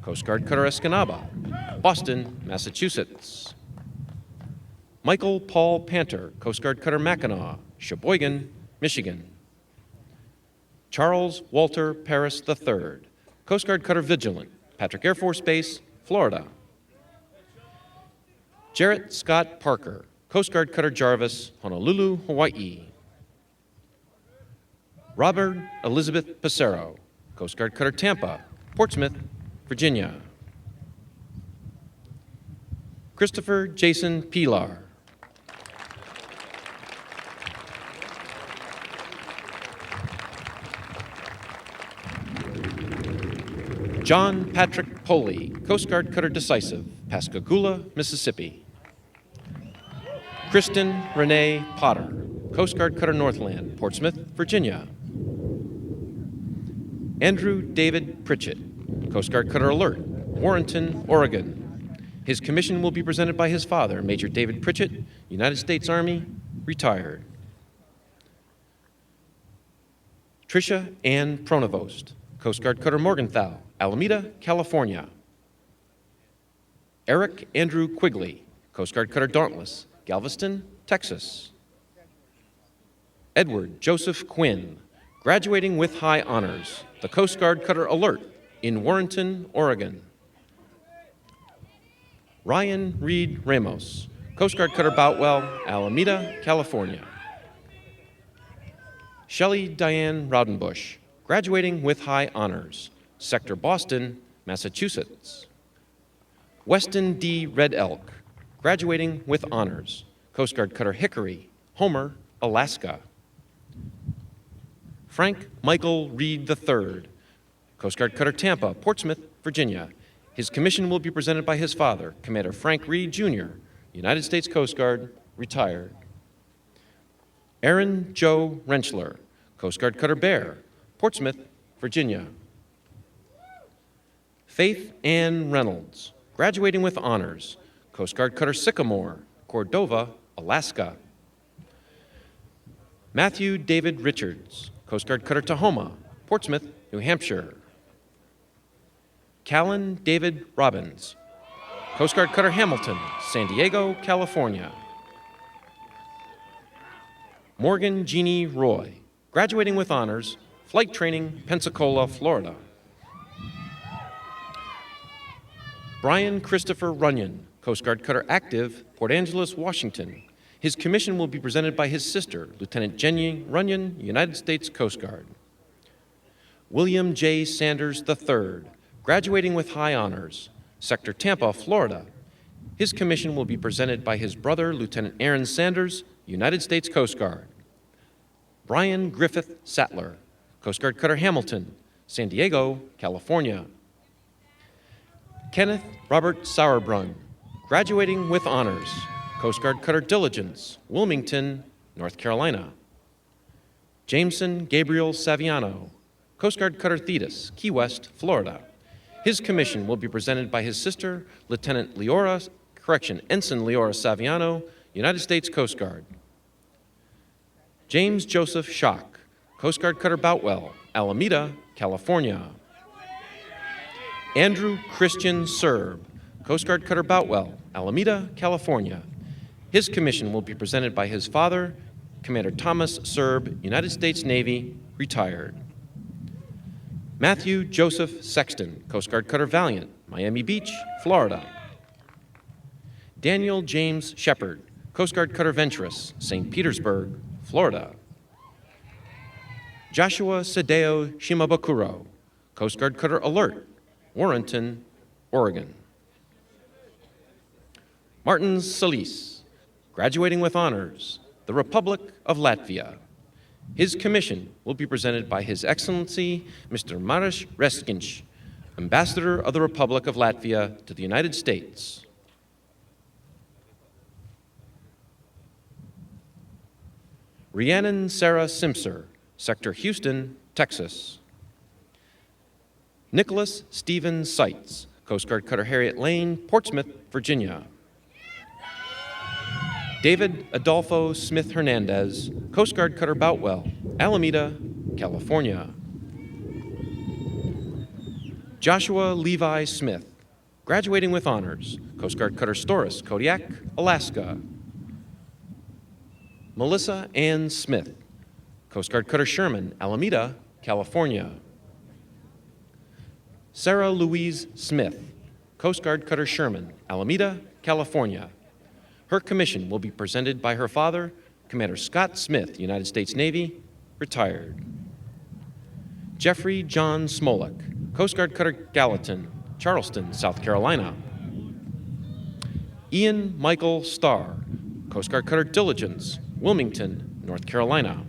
Coast Guard Cutter Escanaba, Boston, Massachusetts. Michael Paul Panter, Coast Guard Cutter Mackinac, Sheboygan, Michigan. Charles Walter Paris III, Coast Guard Cutter Vigilant, Patrick Air Force Base, Florida. Jarrett Scott Parker, Coast Guard Cutter Jarvis, Honolulu, Hawaii. Robert Elizabeth Pissarro, Coast Guard Cutter Tampa, Portsmouth, Virginia. Christopher Jason Pilar. John Patrick Poley, Coast Guard Cutter Decisive, Pascagoula, Mississippi. Kristen Renee Potter, Coast Guard Cutter Northland, Portsmouth, Virginia. Andrew David Pritchett, Coast Guard Cutter Alert, Warrenton, Oregon. His commission will be presented by his father, Major David Pritchett, United States Army, retired. Tricia Ann Pronovost, Coast Guard Cutter Morgenthau, Alameda, California. Eric Andrew Quigley, Coast Guard Cutter Dauntless, Galveston, Texas. Edward Joseph Quinn, graduating with high honors, the Coast Guard Cutter Alert in Warrenton, Oregon. Ryan Reed Ramos, Coast Guard Cutter Boutwell, Alameda, California. Shelley Diane Raudenbush, graduating with high honors, Sector Boston, Massachusetts. Weston D. Red Elk, graduating with honors, Coast Guard Cutter Hickory, Homer, Alaska. Frank Michael Reed III, Coast Guard Cutter Tampa, Portsmouth, Virginia. His commission will be presented by his father, Commander Frank Reed, Jr., United States Coast Guard, retired. Aaron Joe Rentschler, Coast Guard Cutter Bear, Portsmouth, Virginia. Faith Ann Reynolds, graduating with honors, Coast Guard Cutter Sycamore, Cordova, Alaska. Matthew David Richards, Coast Guard Cutter Tahoma, Portsmouth, New Hampshire. Callan David Robbins, Coast Guard Cutter Hamilton, San Diego, California. Morgan Jeannie Roy, graduating with honors, flight training, Pensacola, Florida. Brian Christopher Runyon, Coast Guard Cutter Active, Port Angeles, Washington. His commission will be presented by his sister, Lieutenant Jenny Runyon, United States Coast Guard. William J. Sanders III, graduating with high honors, Sector Tampa, Florida. His commission will be presented by his brother, Lieutenant Aaron Sanders, United States Coast Guard. Brian Griffith Sattler, Coast Guard Cutter Hamilton, San Diego, California. Kenneth Robert Sauerbrunn, graduating with honors, Coast Guard Cutter Diligence, Wilmington, North Carolina. Jameson Gabriel Saviano, Coast Guard Cutter Thetis, Key West, Florida. His commission will be presented by his sister, Ensign Leora Saviano, United States Coast Guard. James Joseph Schock, Coast Guard Cutter Boutwell, Alameda, California. Andrew Christian Serb, Coast Guard Cutter Boutwell, Alameda, California. His commission will be presented by his father, Commander Thomas Serb, United States Navy, retired. Matthew Joseph Sexton, Coast Guard Cutter Valiant, Miami Beach, Florida. Daniel James Shepard, Coast Guard Cutter Venturous, St. Petersburg, Florida. Joshua Sadeo Shimabukuro, Coast Guard Cutter Alert, Warrenton, Oregon. Martin Solis, graduating with honors, the Republic of Latvia. His commission will be presented by His Excellency, Mr. Maris Reskinch, Ambassador of the Republic of Latvia to the United States. Rhiannon Sarah Simpson, Sector Houston, Texas. Nicholas Stephen Seitz, Coast Guard Cutter Harriet Lane, Portsmouth, Virginia. David Adolfo Smith Hernandez, Coast Guard Cutter Boutwell, Alameda, California. Joshua Levi Smith, graduating with honors, Coast Guard Cutter Storis, Kodiak, Alaska. Melissa Ann Smith, Coast Guard Cutter Sherman, Alameda, California. Sarah Louise Smith, Coast Guard Cutter Sherman, Alameda, California. Her commission will be presented by her father, Commander Scott Smith, United States Navy, retired. Jeffrey John Smolik, Coast Guard Cutter Gallatin, Charleston, South Carolina. Ian Michael Starr, Coast Guard Cutter Diligence, Wilmington, North Carolina.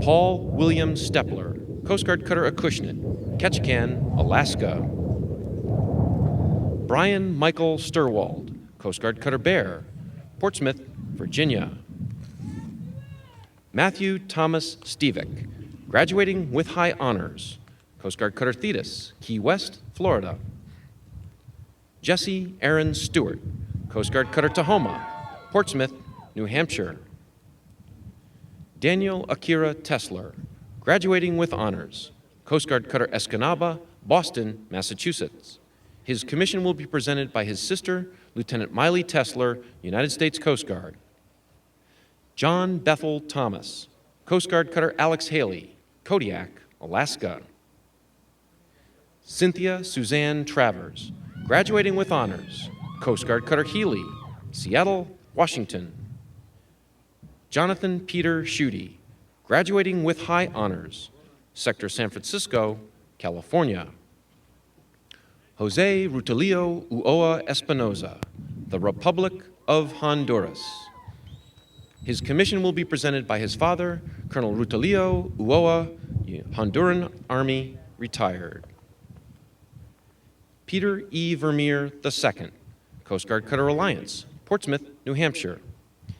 Paul William Stepler, Coast Guard Cutter Acushnet, Ketchikan, Alaska. Brian Michael Sturwald, Coast Guard Cutter Bear, Portsmouth, Virginia. Matthew Thomas Stevick, graduating with high honors, Coast Guard Cutter Thetis, Key West, Florida. Jesse Aaron Stewart, Coast Guard Cutter Tahoma, Portsmouth, New Hampshire. Daniel Akira Tesler, graduating with honors, Coast Guard Cutter Escanaba, Boston, Massachusetts. His commission will be presented by his sister, Lieutenant Miley Tesler, United States Coast Guard. John Bethel Thomas, Coast Guard Cutter Alex Haley, Kodiak, Alaska. Cynthia Suzanne Travers, graduating with honors, Coast Guard Cutter Healy, Seattle, Washington. Jonathan Peter Schutte, graduating with high honors, Sector San Francisco, California. Jose Rutilio Uoa Espinoza, the Republic of Honduras. His commission will be presented by his father, Colonel Rutilio Uoa, Honduran Army, retired. Peter E. Vermeer II, Coast Guard Cutter Alliance, Portsmouth, New Hampshire.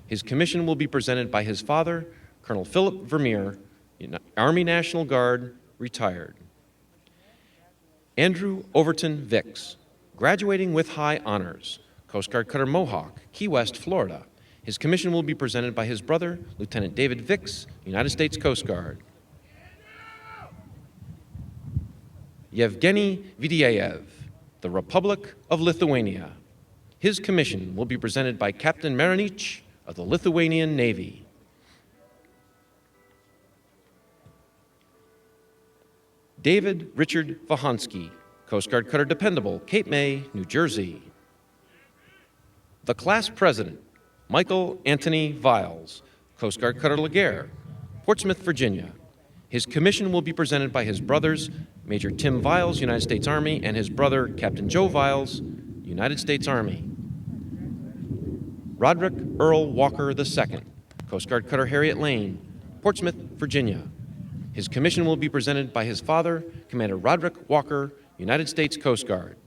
His commission will be presented by his father, Colonel Philip Vermeer, Army National Guard, retired. Andrew Overton Vicks, graduating with high honors, Coast Guard Cutter Mohawk, Key West, Florida. His commission will be presented by his brother, Lieutenant David Vicks, United States Coast Guard. Yevgeny Vidyaev, the Republic of Lithuania. His commission will be presented by Captain Marinich of the Lithuanian Navy. David Richard Vahansky, Coast Guard Cutter Dependable, Cape May, New Jersey. The class president, Michael Anthony Viles, Coast Guard Cutter Laguerre, Portsmouth, Virginia. His commission will be presented by his brothers, Major Tim Viles, United States Army, and his brother, Captain Joe Viles, United States Army. Roderick Earl Walker II, Coast Guard Cutter Harriet Lane, Portsmouth, Virginia. His commission will be presented by his father, Commander Roderick Walker, United States Coast Guard.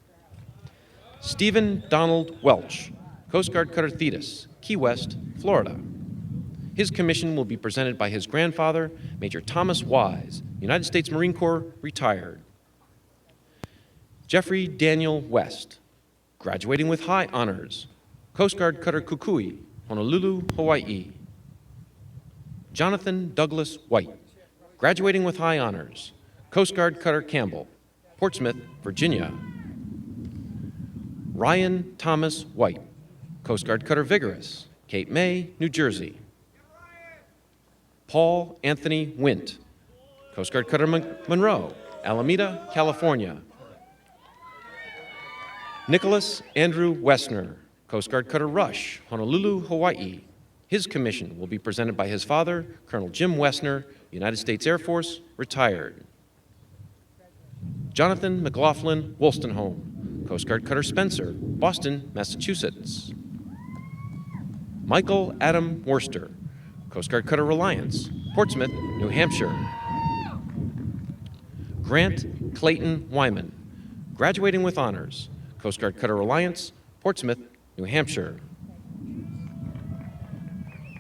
Stephen Donald Welch, Coast Guard Cutter Thetis, Key West, Florida. His commission will be presented by his grandfather, Major Thomas Wise, United States Marine Corps, retired. Jeffrey Daniel West, graduating with high honors, Coast Guard Cutter Kukui, Honolulu, Hawaii. Jonathan Douglas White, graduating with high honors, Coast Guard Cutter Campbell, Portsmouth, Virginia. Ryan Thomas White, Coast Guard Cutter Vigorous, Cape May, New Jersey. Paul Anthony Wint, Coast Guard Cutter Monroe, Alameda, California. Nicholas Andrew Wessner, Coast Guard Cutter Rush, Honolulu, Hawaii. His commission will be presented by his father, Colonel Jim Wessner, United States Air Force, retired. Jonathan McLaughlin Wolstenholme, Coast Guard Cutter Spencer, Boston, Massachusetts. Michael Adam Worcester, Coast Guard Cutter Reliance, Portsmouth, New Hampshire. Grant Clayton Wyman, graduating with honors, Coast Guard Cutter Reliance, Portsmouth, New Hampshire.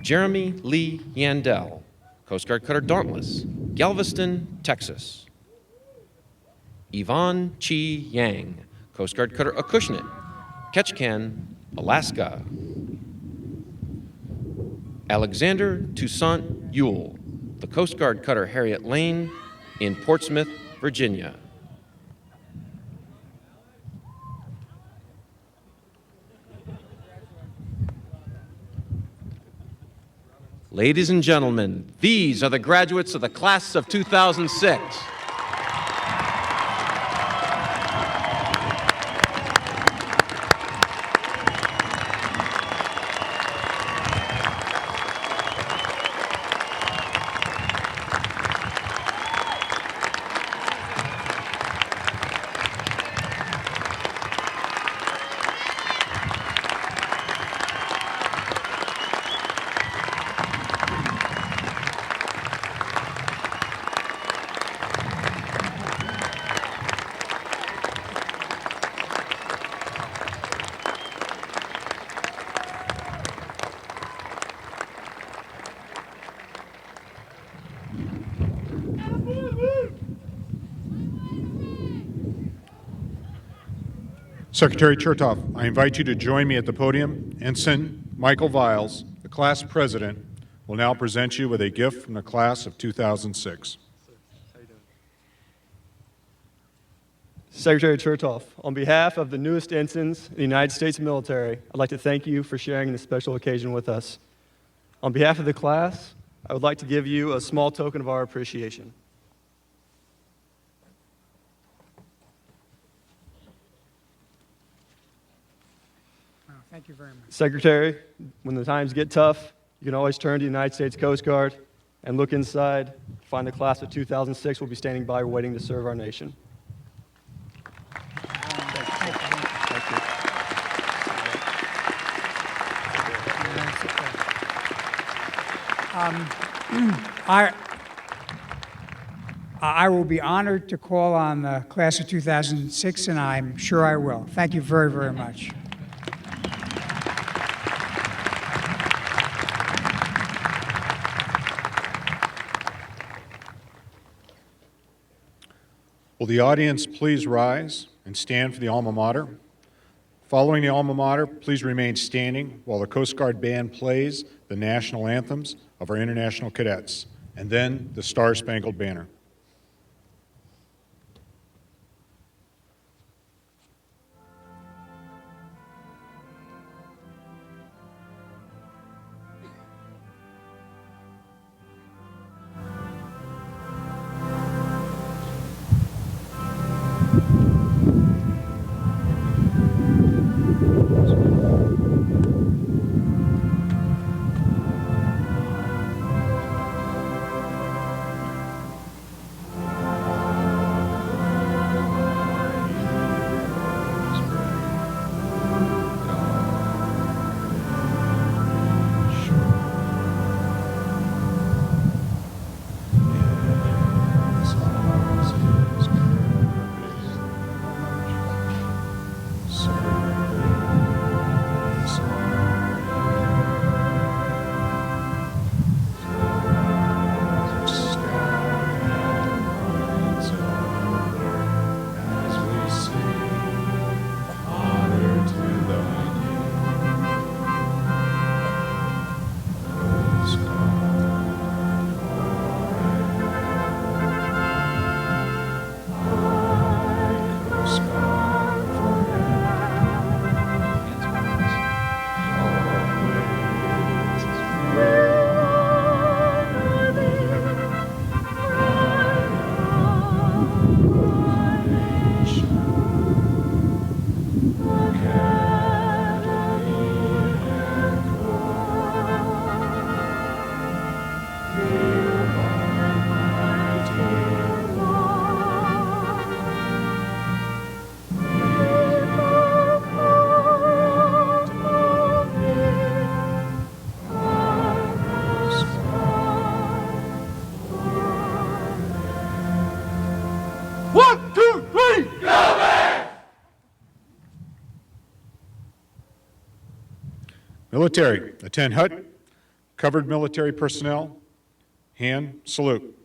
Jeremy Lee Yandell, Coast Guard Cutter Dauntless, Galveston, Texas. Yvonne Chi Yang, Coast Guard Cutter Acushnet, Ketchikan, Alaska. Alexander Toussaint Ewell, the Coast Guard Cutter Harriet Lane in Portsmouth, Virginia. Ladies and gentlemen, these are the graduates of the class of 2006. Secretary Chertoff, I invite you to join me at the podium. Ensign Michael Viles, the class president, will now present you with a gift from the class of 2006. Secretary Chertoff, on behalf of the newest ensigns in the United States military, I'd like to thank you for sharing this special occasion with us. On behalf of the class, I would like to give you a small token of our appreciation. Thank you very much. Secretary, when the times get tough, you can always turn to the United States Coast Guard and look inside, find the class of 2006 will be standing by waiting to serve our nation. I will be honored to call on the class of 2006, and I'm sure I will. Thank you very, very much. Will the audience please rise and stand for the alma mater? Following the alma mater, please remain standing while the Coast Guard Band plays the national anthems of our international cadets, and then the Star-Spangled Banner. Military, attend hut. Covered military personnel, hand salute.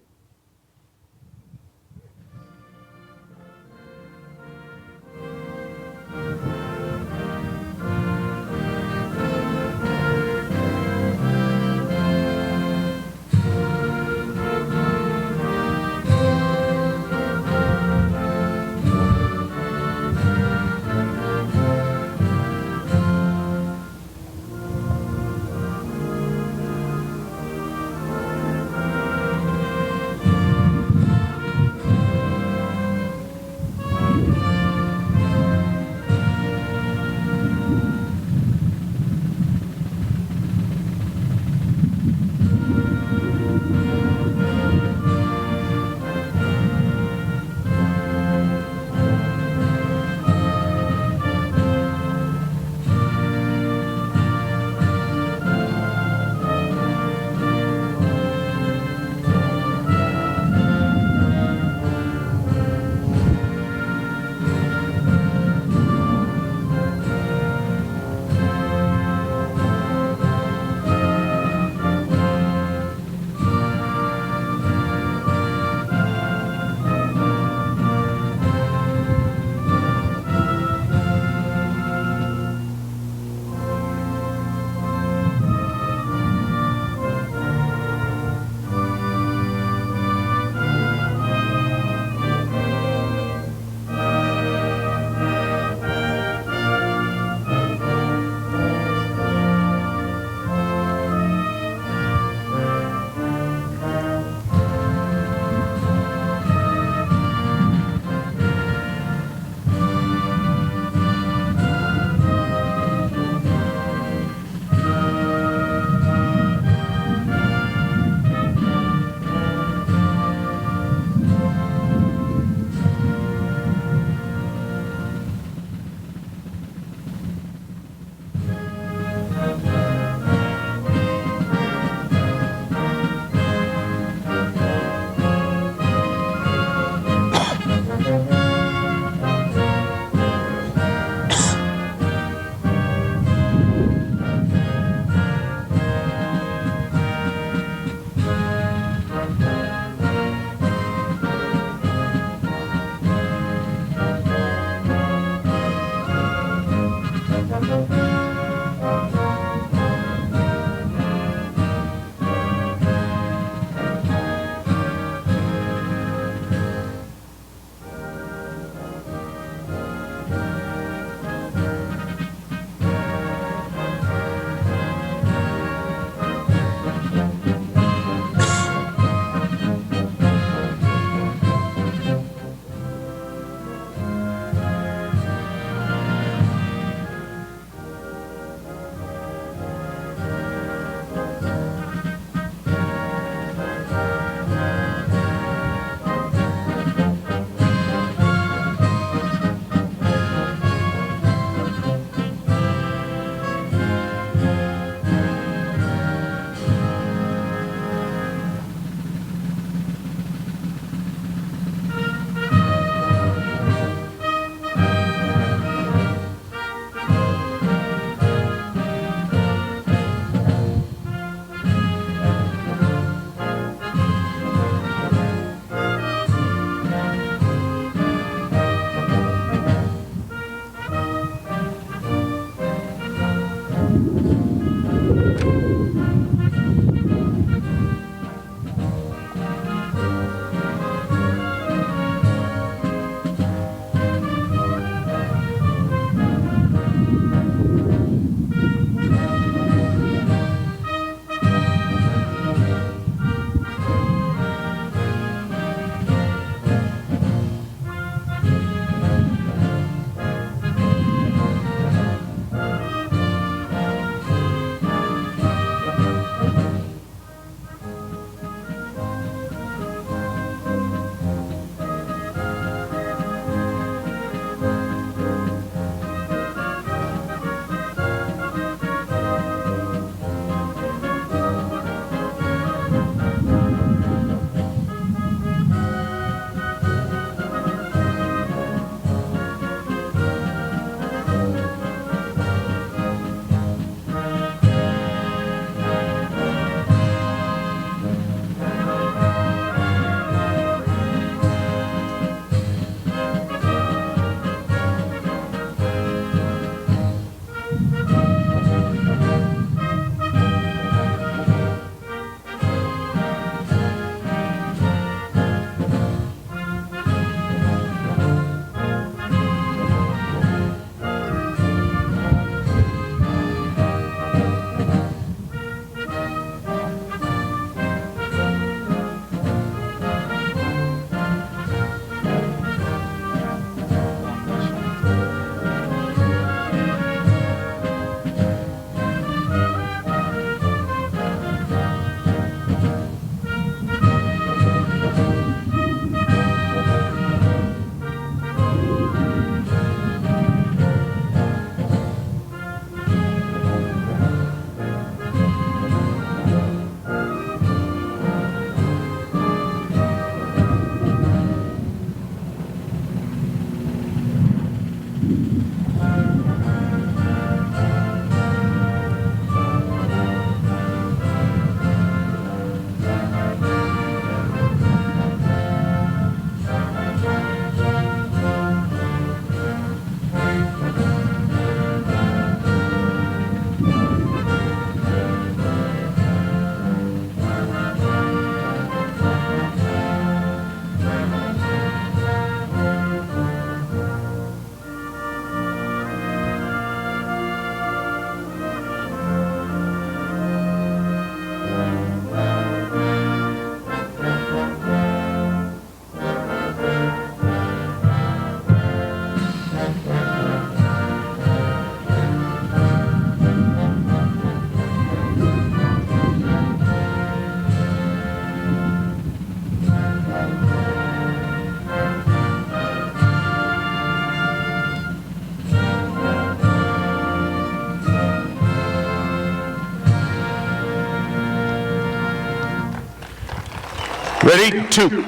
Ready, two.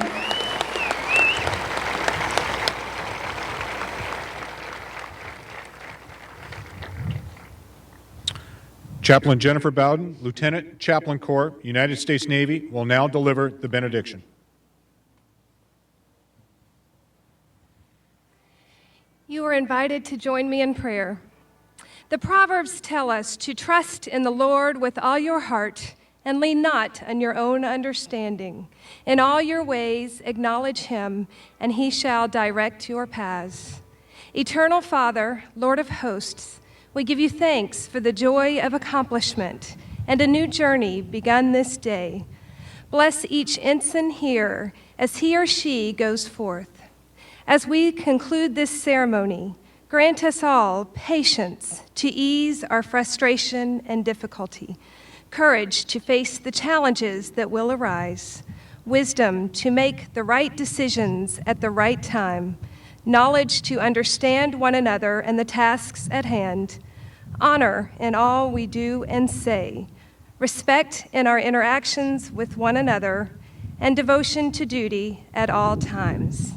Chaplain Jennifer Bowden, Lieutenant Chaplain Corps, United States Navy, will now deliver the benediction. You are invited to join me in prayer. The Proverbs tell us to trust in the Lord with all your heart and lean not on your own understanding. In all your ways acknowledge him, and he shall direct your paths. Eternal Father, Lord of hosts, we give you thanks for the joy of accomplishment and a new journey begun this day. Bless each ensign here as he or she goes forth. As we conclude this ceremony, grant us all patience to ease our frustration and difficulty, courage to face the challenges that will arise, wisdom to make the right decisions at the right time, knowledge to understand one another and the tasks at hand, honor in all we do and say, respect in our interactions with one another, and devotion to duty at all times.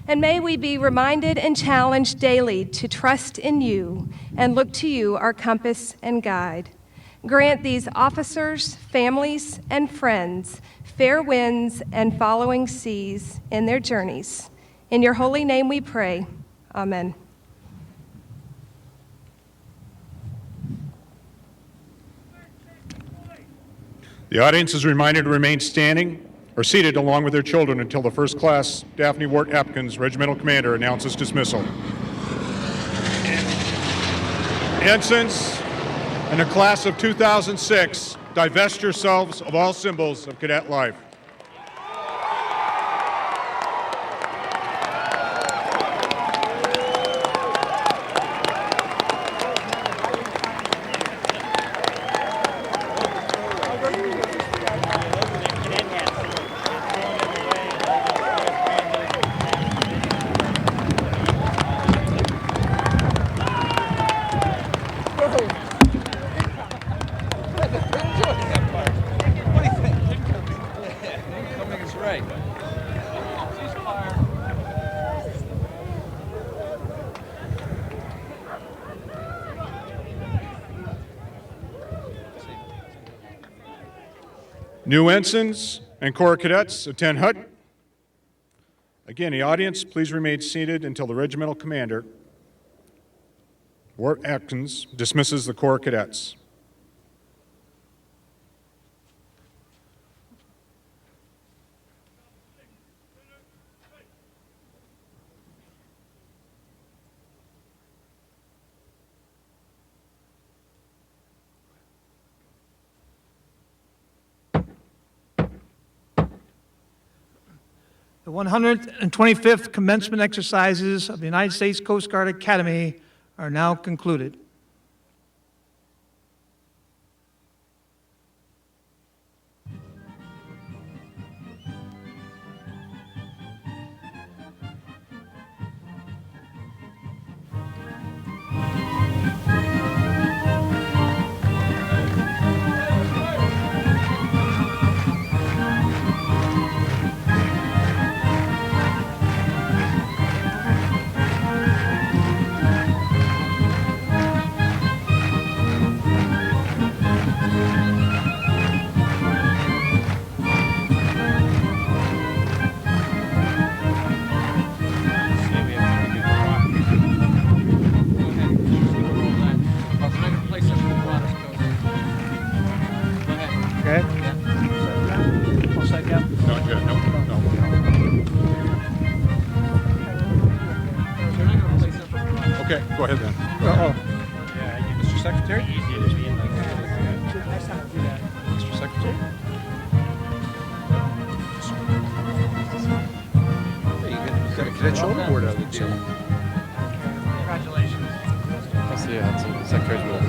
And may we be reminded and challenged daily to trust in you and look to you, our compass and guide. Grant these officers, families, and friends fair winds and following seas in their journeys. In your holy name we pray. Amen. The audience is reminded to remain standing or seated along with their children until the First Class Daphne Wart Apkins, Regimental Commander, announces dismissal. Ensigns in the class of 2006, divest yourselves of all symbols of cadet life. New ensigns and Corps cadets attend hut. Again, the audience, please remain seated until the regimental commander, Wart Atkins, dismisses the Corps cadets. The 125th commencement exercises of the United States Coast Guard Academy are now concluded. Okay, go ahead then. Mr. Secretary? Mr. Secretary? You got a cadet shoulder board out of the deal. Congratulations. Yeah, that's a secretary's role.